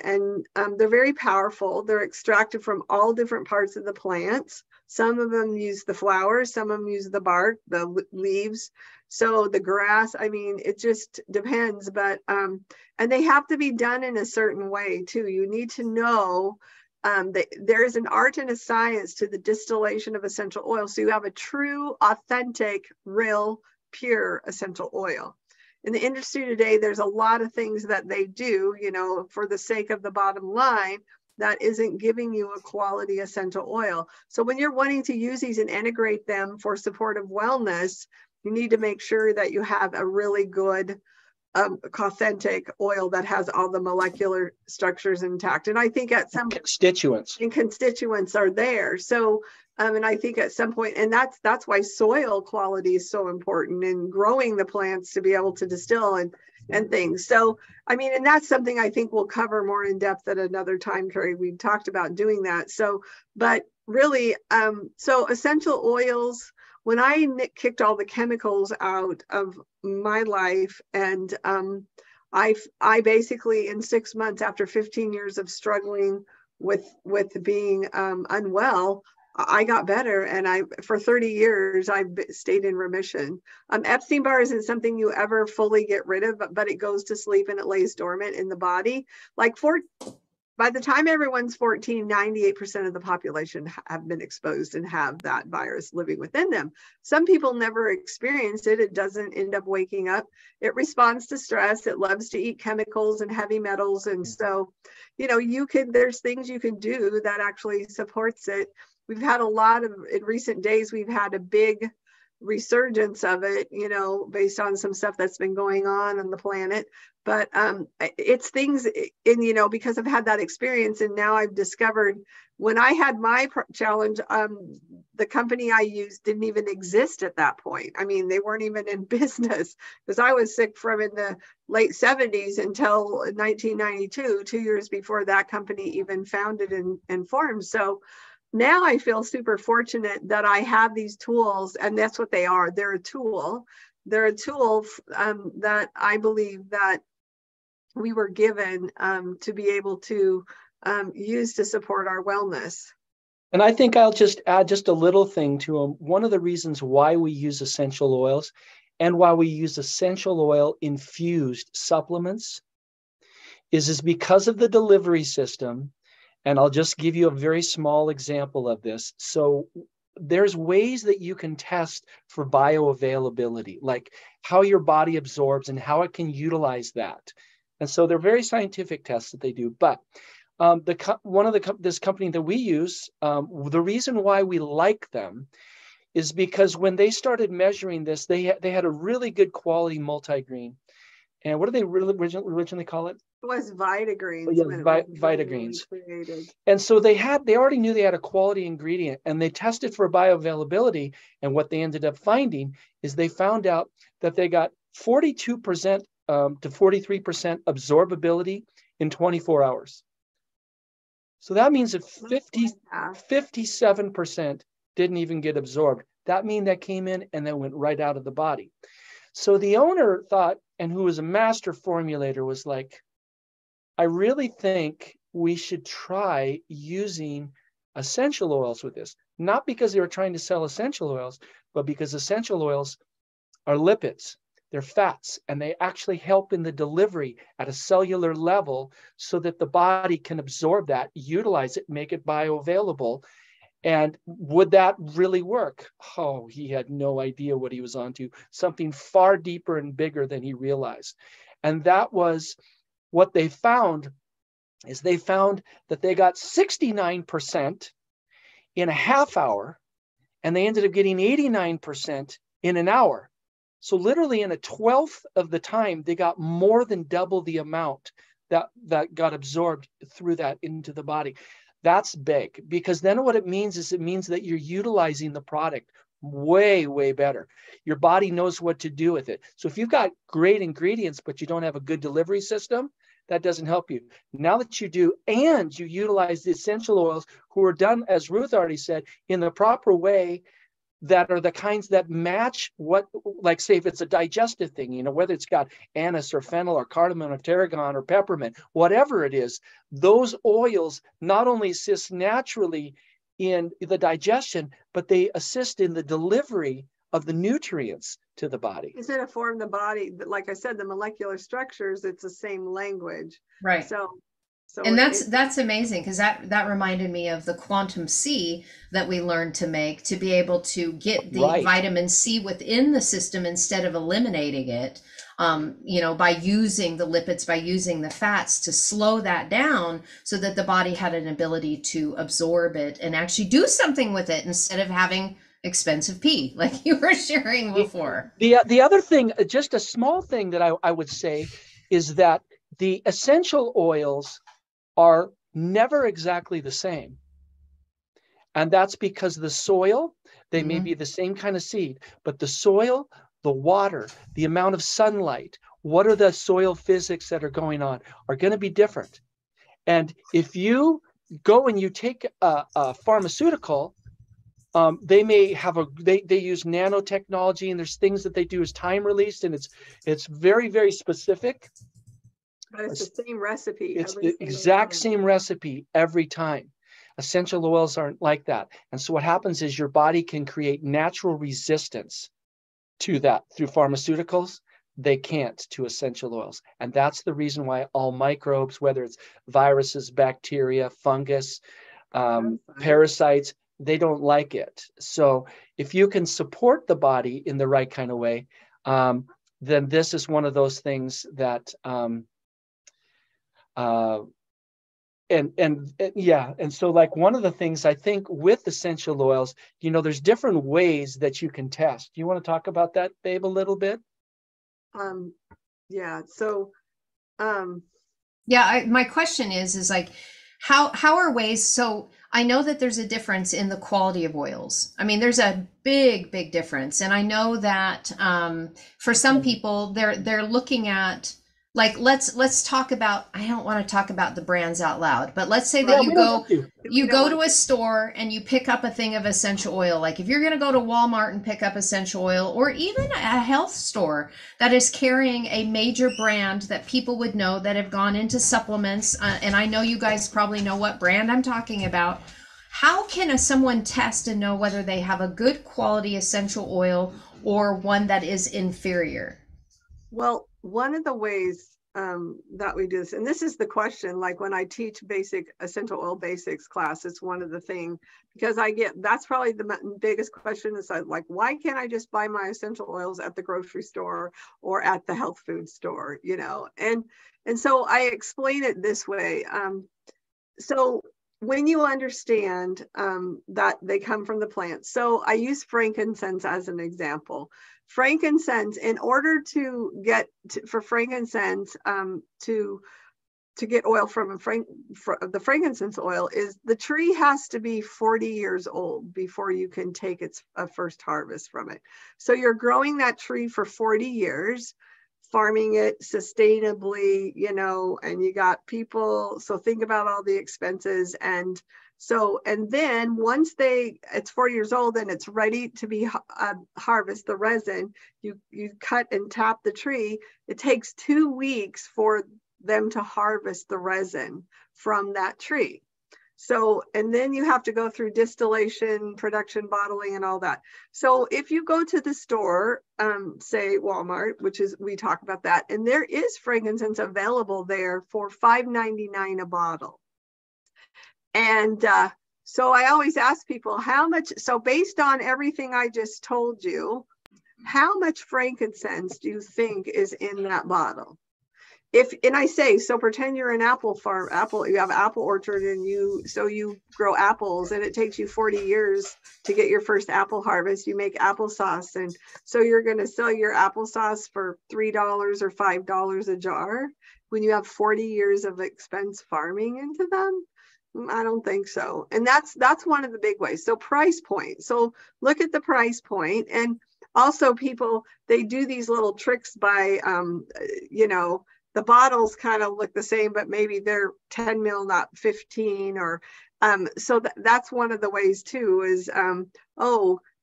they're very powerful, they're extracted from all different parts of the plants. Some of them use the flowers, some of them use the bark, the leaves. So the grass, I mean, it just depends, but, and they have to be done in a certain way too. You need to know that there is an art and a science to the distillation of essential oil. So you have a true, authentic, real, pure essential oil. In the industry today, there's a lot of things that they do, you know, for the sake of the bottom line, that isn't giving you a quality essential oil. So when you're wanting to use these and integrate them for supportive wellness, you need to make sure that you have a really good authentic oil that has all the molecular structures intact. And I think at some constituents are there. So and I think at some point, and that's why soil quality is so important in growing the plants to be able to distill and things. So I mean, and that's something I think we'll cover more in depth at another time, Terry. We talked about doing that. So, but really, so essential oils, when I kicked all the chemicals out of my life, and I basically in 6 months, after 15 years of struggling with being unwell, I got better, and for 30 years I've stayed in remission. Epstein Bar isn't something you ever fully get rid of, but it goes to sleep and it lays dormant in the body. By the time everyone's 14, 98% of the population have been exposed and have that virus living within them. Some people never experience it. It doesn't end up waking up. It responds to stress. It loves to eat chemicals and heavy metals. And so, there's things you can do that actually supports it. We've had in recent days, we've had a big resurgence of it, based on some stuff that's been going on the planet. But it's things because I've had that experience, and now I've discovered when I had my challenge, the company I used didn't even exist at that point. I mean, they weren't even in business, because I was sick from in the late 70s until 1992, 2 years before that company even founded and formed. So now I feel super fortunate that I have these tools, and that's what they are. They're a tool. They're a tool that I believe that we were given to be able to use to support our wellness. And I think I'll just add just a little thing to them. One of the reasons why we use essential oils and why we use essential oil infused supplements is because of the delivery system. And I'll just give you a very small example of this. So there's ways that you can test for bioavailability, like how your body absorbs and how it can utilize that. And so they're very scientific tests that they do. But this company that we use, the reason why we like them is because when they started measuring this, they had a really good quality multigreen. And what do they originally call it? It was Vitagreens. Oh, yeah, Vitagreens. And so they already knew they had a quality ingredient, and they tested for bioavailability. And what they ended up finding is they found out that they got 42% to 43% absorbability in 24 hours. So that means that 57% didn't even get absorbed. That means that came in and then went right out of the body. So the owner thought, and who was a master formulator, was like, I really think we should try using essential oils with this. Not because they were trying to sell essential oils, but because essential oils are lipids, they're fats, and they actually help in the delivery at a cellular level so that the body can absorb that, utilize it, make it bioavailable. And would that really work? Oh, he had no idea what he was onto, something far deeper and bigger than he realized. And that was what they found, is they found that they got 69% in a half hour, and they ended up getting 89% in an hour. So literally in a 1/12 of the time, they got more than double the amount that got absorbed through that into the body. That's big, because then what it means is that you're utilizing the product way, way better. Your body knows what to do with it. So if you've got great ingredients, but you don't have a good delivery system, that doesn't help you. Now that you do, and you utilize the essential oils who are done, as Ruth already said, in the proper way, that are the kinds that match what, like say if it's a digestive thing, whether it's got anise or fennel or cardamom or tarragon or peppermint, whatever it is, those oils not only assist naturally in the digestion, but they assist in the delivery of the nutrients to the body. Instead of form the body, but like I said, the molecular structures, it's the same language. Right. So So And that's amazing, because that reminded me of the quantum C that we learned to make to be able to get the Right. vitamin C within the system instead of eliminating it. By using the lipids, by using the fats to slow that down so that the body had an ability to absorb it and actually do something with it instead of having expensive pee, like you were sharing before. The other thing, just a small thing that I would say is that the essential oils are never exactly the same. And that's because the soil, they may be the same kind of seed, but the soil, the water, the amount of sunlight, what are the soil physics that are going on are going to be different. And if you go and you take a pharmaceutical, they may have they use nanotechnology, and there's things that they do as time released, and it's very, very specific. But it's the same recipe. It's the exact same recipe every time. Essential oils aren't like that. And so what happens is your body can create natural resistance to that through pharmaceuticals. They can't to essential oils. And that's the reason why all microbes, whether it's viruses, bacteria, fungus, parasites, they don't like it. So if you can support the body in the right kind of way, then this is one of those things that and so like one of the things I think with essential oils, there's different ways that you can test. Do you want to talk about that, babe, a little bit? Yeah. So my question is like, how are ways, so I know that there's a difference in the quality of oils. I mean, there's a big difference. And I know that for some people, they're looking at, like, let's talk about, I don't want to talk about the brands out loud, but let's say that you go to a store and you pick up a thing of essential oil. Like if you're going to go to Walmart and pick up essential oil, or even a health store that is carrying a major brand that people would know that have gone into supplements, and I know you guys probably know what brand I'm talking about. How can someone test and know whether they have a good quality essential oil or one that is inferior? Well, one of the ways that we do this, and this is the question, like when I teach basic essential oil basics class, it's one of the things, because that's probably the biggest question is like, why can't I just buy my essential oils at the grocery store or at the health food store, And so I explain it this way. So when you understand that they come from the plant, so I use frankincense as an example. Frankincense, in order to get for frankincense to get oil from the frankincense oil, is the tree has to be 40 years old before you can take its first harvest from it. So you're growing that tree for 40 years, farming it sustainably, and you got people. So think about all the expenses. And then once it's 4 years old and it's ready to be harvest the resin, you cut and tap the tree. It takes 2 weeks for them to harvest the resin from that tree. So, and then you have to go through distillation, production, bottling, and all that. So if you go to the store, say Walmart, we talk about that, and there is frankincense available there for $5.99 a bottle. And so I always ask people how much, so based on everything I just told you, how much frankincense do you think is in that bottle? And I say, so pretend you're an apple farm, you have apple orchard, and you grow apples, and it takes you 40 years to get your first apple harvest. You make applesauce, and so you're going to sell your applesauce for $3 or $5 a jar when you have 40 years of expense farming into them. I don't think so. And that's one of the big ways. So price point. So look at the price point. And also people, they do these little tricks by, the bottles kind of look the same, but maybe they're 10 mil, not 15, or so that's one of the ways too is,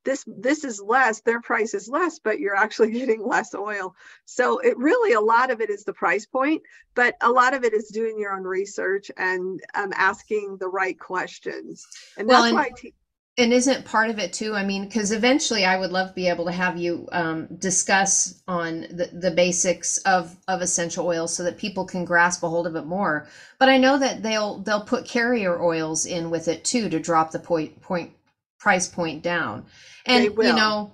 this is less, their price is less, but you're actually getting less oil. So it really, a lot of it is the price point, but a lot of it is doing your own research and asking the right questions. And that's why I teach. And isn't part of it too? I mean, because eventually I would love to be able to have you discuss on the basics of essential oils so that people can grasp a hold of it more. But I know that they'll put carrier oils in with it too to drop the price point down. They And you will. know,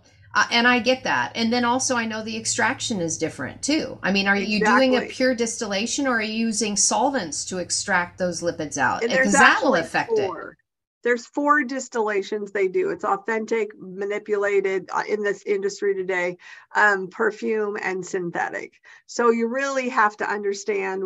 and I get that. And then also I know the extraction is different too. I mean, are you doing a Exactly. pure distillation or are you using solvents to extract those lipids out? And there's Because that will actually affect it. There's 4 distillations they do. It's authentic, manipulated in this industry today, perfume, and synthetic. So you really have to understand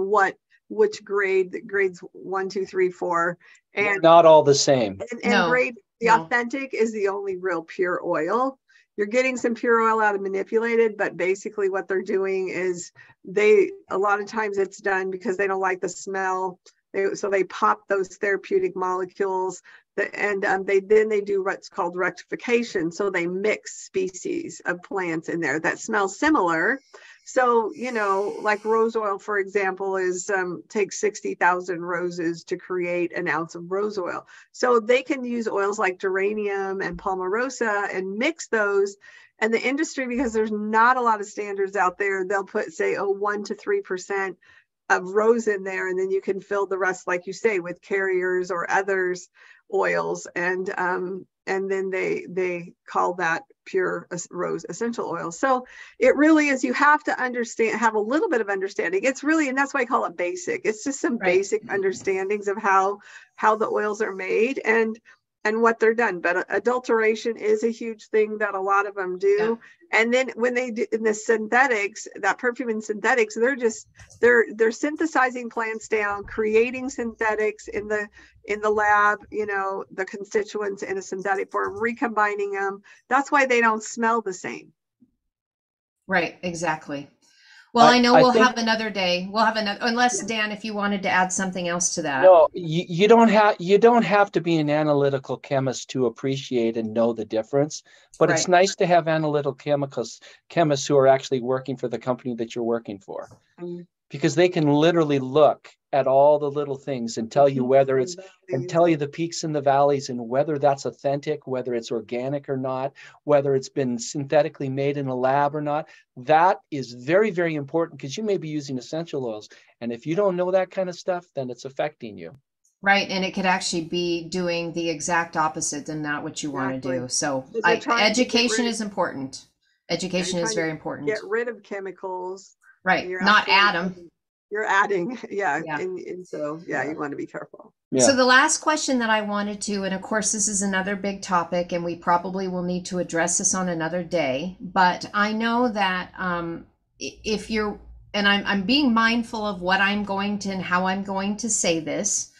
which grades 1, 2, 3, 4, They're and not all the same. No, the no. authentic is the only real pure oil. You're getting some pure oil out of manipulated, but basically what they're doing is a lot of times it's done because they don't like the smell. So they pop those therapeutic molecules, and they do what's called rectification. So they mix species of plants in there that smell similar. So, you know, like rose oil, for example, takes 60,000 roses to create an ounce of rose oil. So they can use oils like geranium and palmarosa and mix those. And the industry, because there's not a lot of standards out there, they'll put, say, 1 to 3% of rose in there, and then you can fill the rest, like you say, with carriers or others oils, and then they call that pure rose essential oil. So it really is, you have to have a little bit of understanding. It's really, and that's why I call it basic. It's just some basic understandings of how the oils are made and what they're done. But adulteration is a huge thing that a lot of them do. Yeah. And then when they do in the synthetics, that perfume and synthetics, they're synthesizing plants down, creating synthetics in the lab, you know, the constituents in a synthetic form, recombining them. That's why they don't smell the same. Right, exactly. Well, I know we'll have another day. We'll have another, unless Dan, if you wanted to add something else to that. No, you don't have to be an analytical chemist to appreciate and know the difference. But It's nice to have analytical chemists who are actually working for the company that you're working for, because they can literally look at all the little things and tell you whether it's, and tell you the peaks and the valleys and whether that's authentic, whether it's organic or not, whether it's been synthetically made in a lab or not. That is very, very important, because you may be using essential oils. And if you don't know that kind of stuff, then it's affecting you. Right. And it could actually be doing the exact opposite than not what you want to do. So education is important. Education is very important. Get rid of chemicals. Right. Not add them. You're adding. Yeah. And so, you want to be careful. Yeah. So the last question that I wanted to, and of course, this is another big topic, and we probably will need to address this on another day, but I know that if you're, and I'm being mindful of what I'm going to and how I'm going to say this,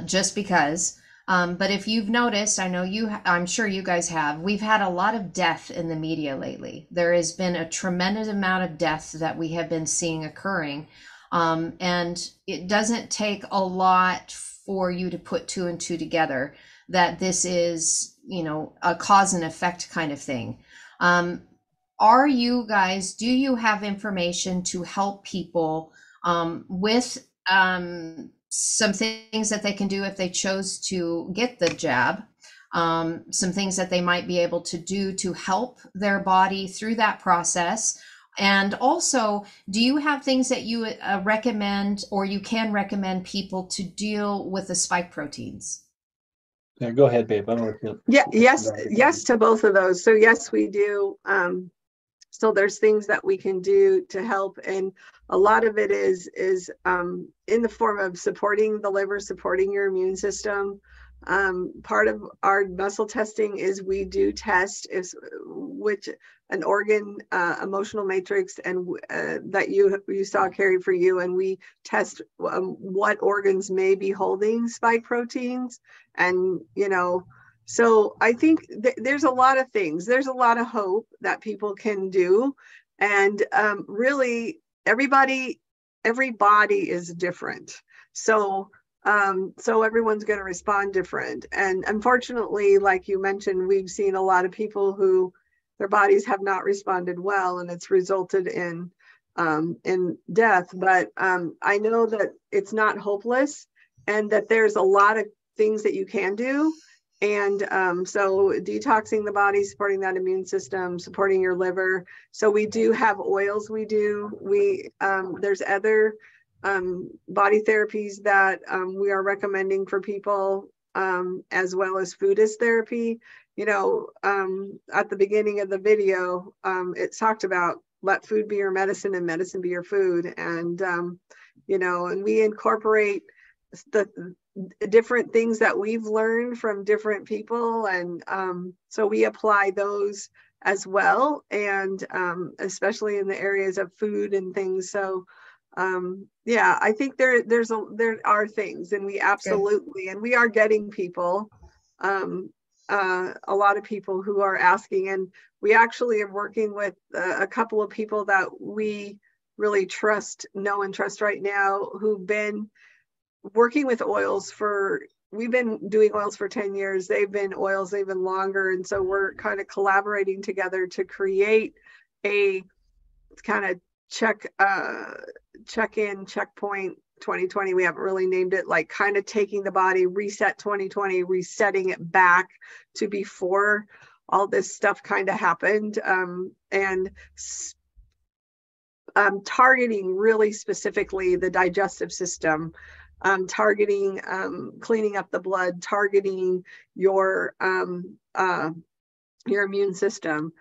just because, but if you've noticed, I'm sure you guys have, we've had a lot of death in the media lately. There has been a tremendous amount of death that we have been seeing occurring. And it doesn't take a lot for you to put 2 and 2 together that this is, you know, a cause and effect kind of thing. Do you have information to help people with some things that they can do if they chose to get the jab, some things that they might be able to do to help their body through that process? And also, do you have things that you recommend, or you can recommend people to deal with the spike proteins? Yeah, go ahead, babe. I don't know. Yes to both of those. So yes, we do. So there's things that we can do to help, and a lot of it is in the form of supporting the liver, supporting your immune system. Part of our muscle testing is we do test which an organ emotional matrix and that you saw carried for you, and we test what organs may be holding spike proteins, and you know. So I think there's a lot of things. There's a lot of hope that people can do, and really every body is different. So everyone's going to respond different. And unfortunately, like you mentioned, we've seen a lot of people who their bodies have not responded well, and it's resulted in death. But I know that it's not hopeless, and that there's a lot of things that you can do. And so detoxing the body, supporting that immune system, supporting your liver. So we do have oils. There's other body therapies that we are recommending for people, as well as food as therapy. You know, at the beginning of the video, it talked about let food be your medicine and medicine be your food. And, you know, and we incorporate the different things that we've learned from different people. And so we apply those as well. And especially in the areas of food and things. So yeah, I think there are things, and we absolutely, and we are getting people, a lot of people who are asking, and we actually are working with a couple of people that we really know and trust right now, who've been working with oils we've been doing oils for 10 years. They've been oils even longer. And so we're kind of collaborating together to create a kind of check-in, checkpoint 2020. We haven't really named it, like kind of taking the body, reset 2020, resetting it back to before all this stuff kind of happened. And targeting really specifically the digestive system, targeting cleaning up the blood, targeting your immune system,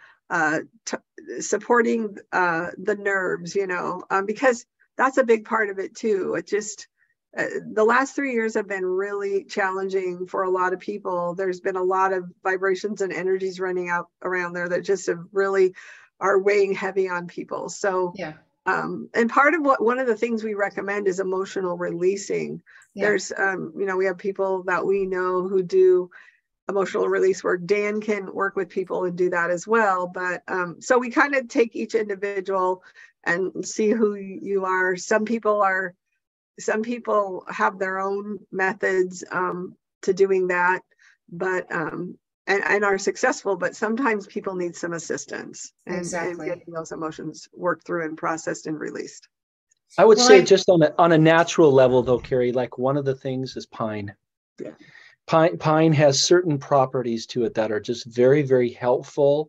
supporting the nerves, you know, because that's a big part of it too. It just the last 3 years have been really challenging for a lot of people. There's been a lot of vibrations and energies running out around there that just have really are weighing heavy on people. So yeah. And part of one of the things we recommend is emotional releasing. Yeah. There's, you know, we have people that we know who do emotional release work. Dan can work with people and do that as well. But so we kind of take each individual and see who you are. Some people have their own methods to doing that, but and are successful, but sometimes people need some assistance and getting those emotions worked through and processed and released. I would say just on a natural level though, Carrie, like one of the things is pine. Yeah. Pine has certain properties to it that are just very, very helpful,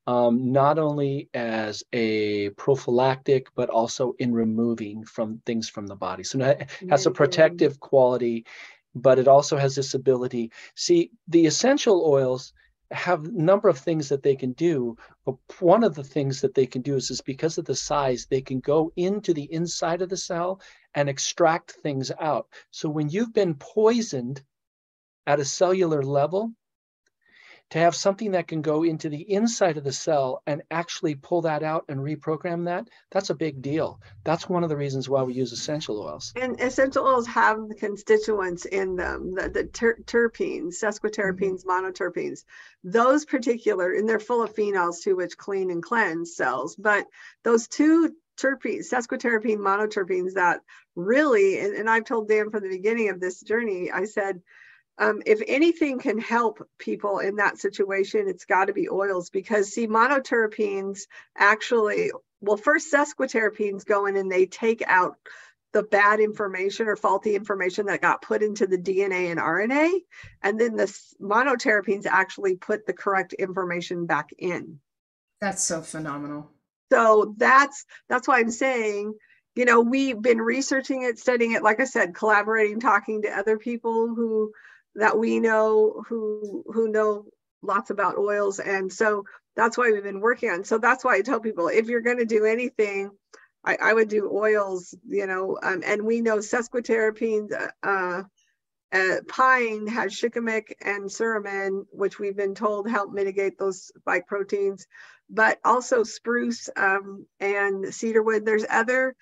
not only as a prophylactic, but also in removing things from the body. So it has a protective quality, but it also has this ability. See, the essential oils have a number of things that they can do, but one of the things that they can do is because of the size, they can go into the inside of the cell and extract things out. So when you've been poisoned at a cellular level, to have something that can go into the inside of the cell and actually pull that out and reprogram that's a big deal. That's one of the reasons why we use essential oils. And essential oils have the constituents in them, the terpenes, sesquiterpenes, monoterpenes, those particular, and they're full of phenols too, which clean and cleanse cells. But those two terpenes, sesquiterpene, monoterpenes, that really, and I've told Dan from the beginning of this journey, I said, if anything can help people in that situation, it's got to be oils, because see, monoterpenes actually, well, first sesquiterpenes go in and they take out the bad information or faulty information that got put into the DNA and RNA. And then the monoterpenes actually put the correct information back in. That's so phenomenal. So that's why I'm saying, you know, we've been researching it, studying it, like I said, collaborating, talking to other people that we know who know lots about oils. And so that's why we've been working on. So that's why I tell people, if you're going to do anything, I would do oils, you know, and we know sesquiterpenes, pine has shikimic and suramin, which we've been told help mitigate those spike proteins, but also spruce and cedarwood. There's other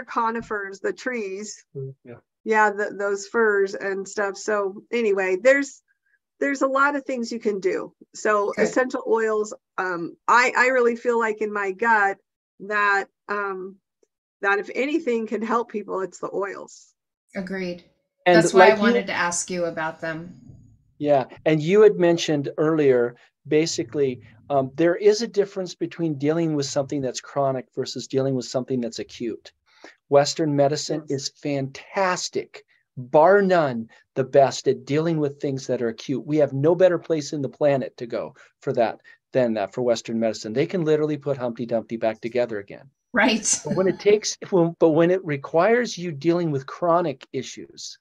conifers, the trees. Yeah, those firs and stuff. So anyway, there's a lot of things you can do. So essential oils, I really feel like in my gut that if anything can help people, it's the oils. Agreed. And that's why I wanted to ask you about them. Yeah, and you had mentioned earlier, basically, there is a difference between dealing with something that's chronic versus dealing with something that's acute. Western medicine is fantastic, bar none, the best at dealing with things that are acute. We have no better place in the planet to go for that than that for Western medicine. They can literally put Humpty Dumpty back together again. Right. But when it requires you dealing with chronic issues,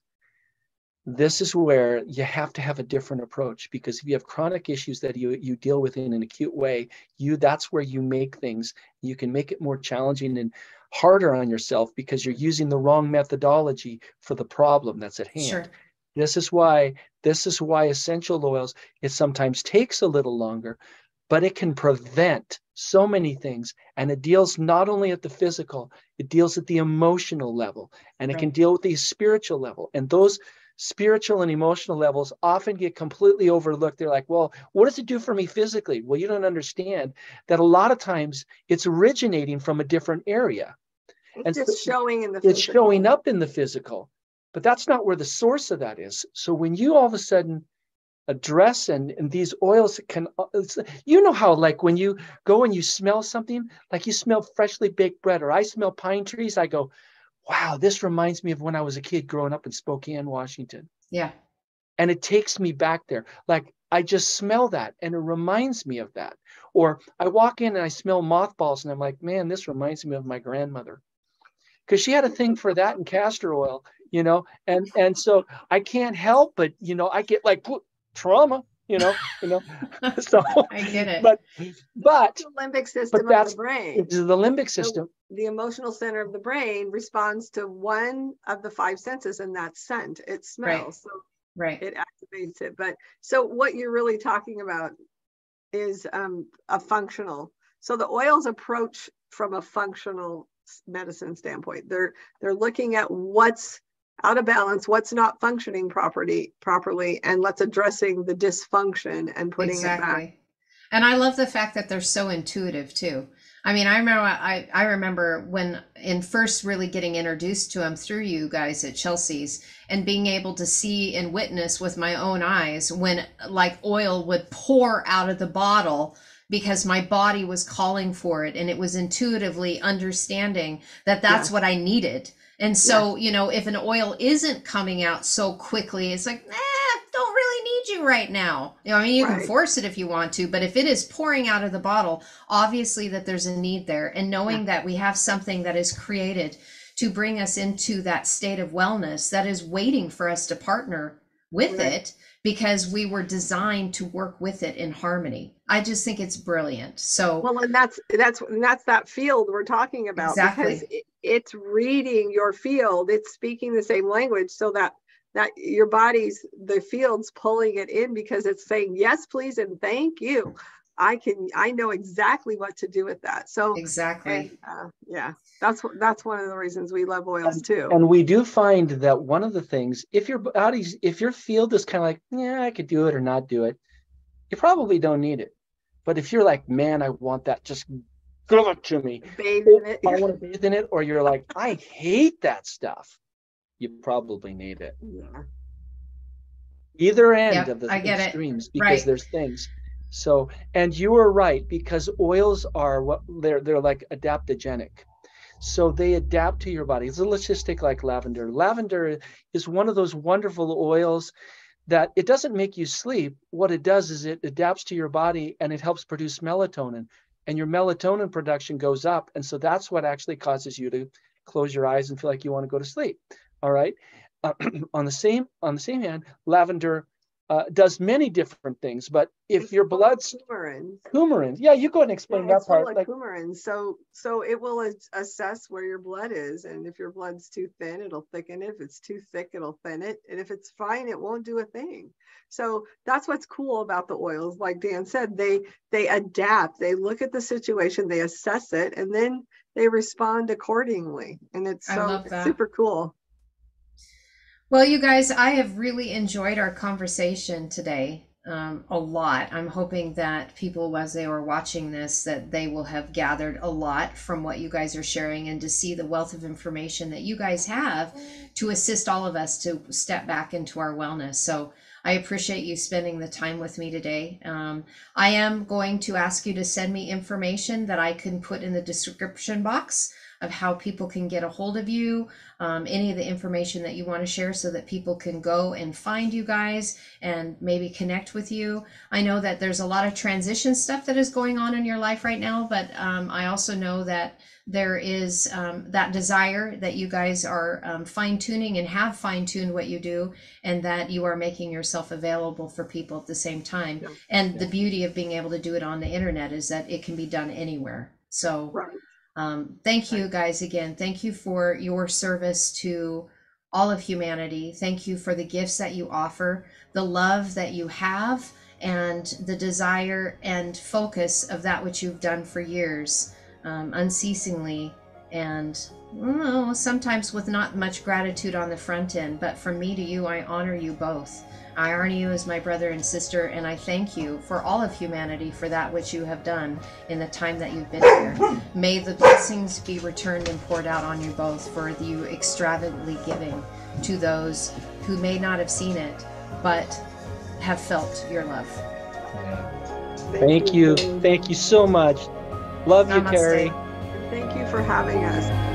this is where you have to have a different approach, because if you have chronic issues that you deal with in an acute way, that's where you make things, you can make it more challenging and harder on yourself because you're using the wrong methodology for the problem that's at hand. Sure. This is why essential oils, it sometimes takes a little longer, but it can prevent so many things. And it deals not only at the physical, it deals at the emotional level, and it can deal with the spiritual level. And those spiritual and emotional levels often get completely overlooked. They're like, well, what does it do for me physically? Well, you don't understand that a lot of times it's originating from a different area. It's just showing in the physical. It's showing up in the physical, but that's not where the source of that is. So when you all of a sudden address and these oils can, you know how like when you go and you smell something, like you smell freshly baked bread, or I smell pine trees, I go, wow, this reminds me of when I was a kid growing up in Spokane, Washington. Yeah. And it takes me back there. Like I just smell that and it reminds me of that. Or I walk in and I smell mothballs and I'm like, man, this reminds me of my grandmother. Because she had a thing for that and castor oil, you know, and so I can't help but, you know, I get like trauma, you know, so I get it. But the limbic system of the brain. It's the limbic system. So the emotional center of the brain responds to one of the five senses, and that's scent. It smells. Right. So it activates it. But so what you're really talking about is a functional. So the oils approach from a functional medicine standpoint. They're looking at what's out of balance, what's not functioning properly, and let's addressing the dysfunction and putting it back. And I love the fact that they're so intuitive too. I mean, I remember when in first really getting introduced to them through you guys at Chelsea's, and being able to see and witness with my own eyes when like oil would pour out of the bottle because my body was calling for it, and it was intuitively understanding that that's what I needed. And so, you know, if an oil isn't coming out so quickly, it's like, don't really need you right now. You know, I mean, you can force it if you want to, but if it is pouring out of the bottle, obviously that there's a need there. And knowing that we have something that is created to bring us into that state of wellness that is waiting for us to partner with it, because we were designed to work with it in harmony. I just think it's brilliant. So well, and that's that field we're talking about. Exactly. Because it's reading your field, it's speaking the same language, so that your body's, the field's pulling it in because it's saying yes please and thank you. I know exactly what to do with that. So exactly. And, that's one of the reasons we love oils too. And we do find that one of the things, if your field is kind of like, yeah, I could do it or not do it, you probably don't need it. But if you're like, man, I want that, just give it to me. Bathe in it. I want to bathe in it. Or you're like, I hate that stuff. You probably need it. Yeah. Either end of the extremes, because there's things. So, and you are right, because oils are they're like adaptogenic. So they adapt to your body. So let's just take like lavender. Lavender is one of those wonderful oils that it doesn't make you sleep. What it does is it adapts to your body and it helps produce melatonin, and your melatonin production goes up. And so that's what actually causes you to close your eyes and feel like you want to go to sleep. All right. On the same hand, lavender does many different things, but if your blood's coumarin, yeah, you go ahead and explain that part. Like coumarin, so it will assess where your blood is, and if your blood's too thin, it'll thicken it. If it's too thick, it'll thin it, and if it's fine, it won't do a thing. So that's what's cool about the oils. Like Dan said, they adapt. They look at the situation, they assess it, and then they respond accordingly. And it's super cool. Well, you guys, I have really enjoyed our conversation today a lot. I'm hoping that people, as they were watching this, that they will have gathered a lot from what you guys are sharing, and to see the wealth of information that you guys have to assist all of us to step back into our wellness. So I appreciate you spending the time with me today. I am going to ask you to send me information that I can put in the description box of how people can get a hold of you, any of the information that you want to share so that people can go and find you guys and maybe connect with you. I know that there's a lot of transition stuff that is going on in your life right now, but I also know that there is that desire that you guys are fine-tuning and have fine-tuned what you do, and that you are making yourself available for people at the same time. And the beauty of being able to do it on the internet is that it can be done anywhere. So thank you guys again. Thank you for your service to all of humanity. Thank you for the gifts that you offer, the love that you have, and the desire and focus of that which you've done for years, unceasingly, and sometimes with not much gratitude on the front end. But from me to you, I honor you both. I honor you as my brother and sister, and I thank you for all of humanity for that which you have done in the time that you've been here. May the blessings be returned and poured out on you both for you extravagantly giving to those who may not have seen it, but have felt your love. Thank you. Thank you so much. Love you, Namaste. Carrie. Thank you for having us.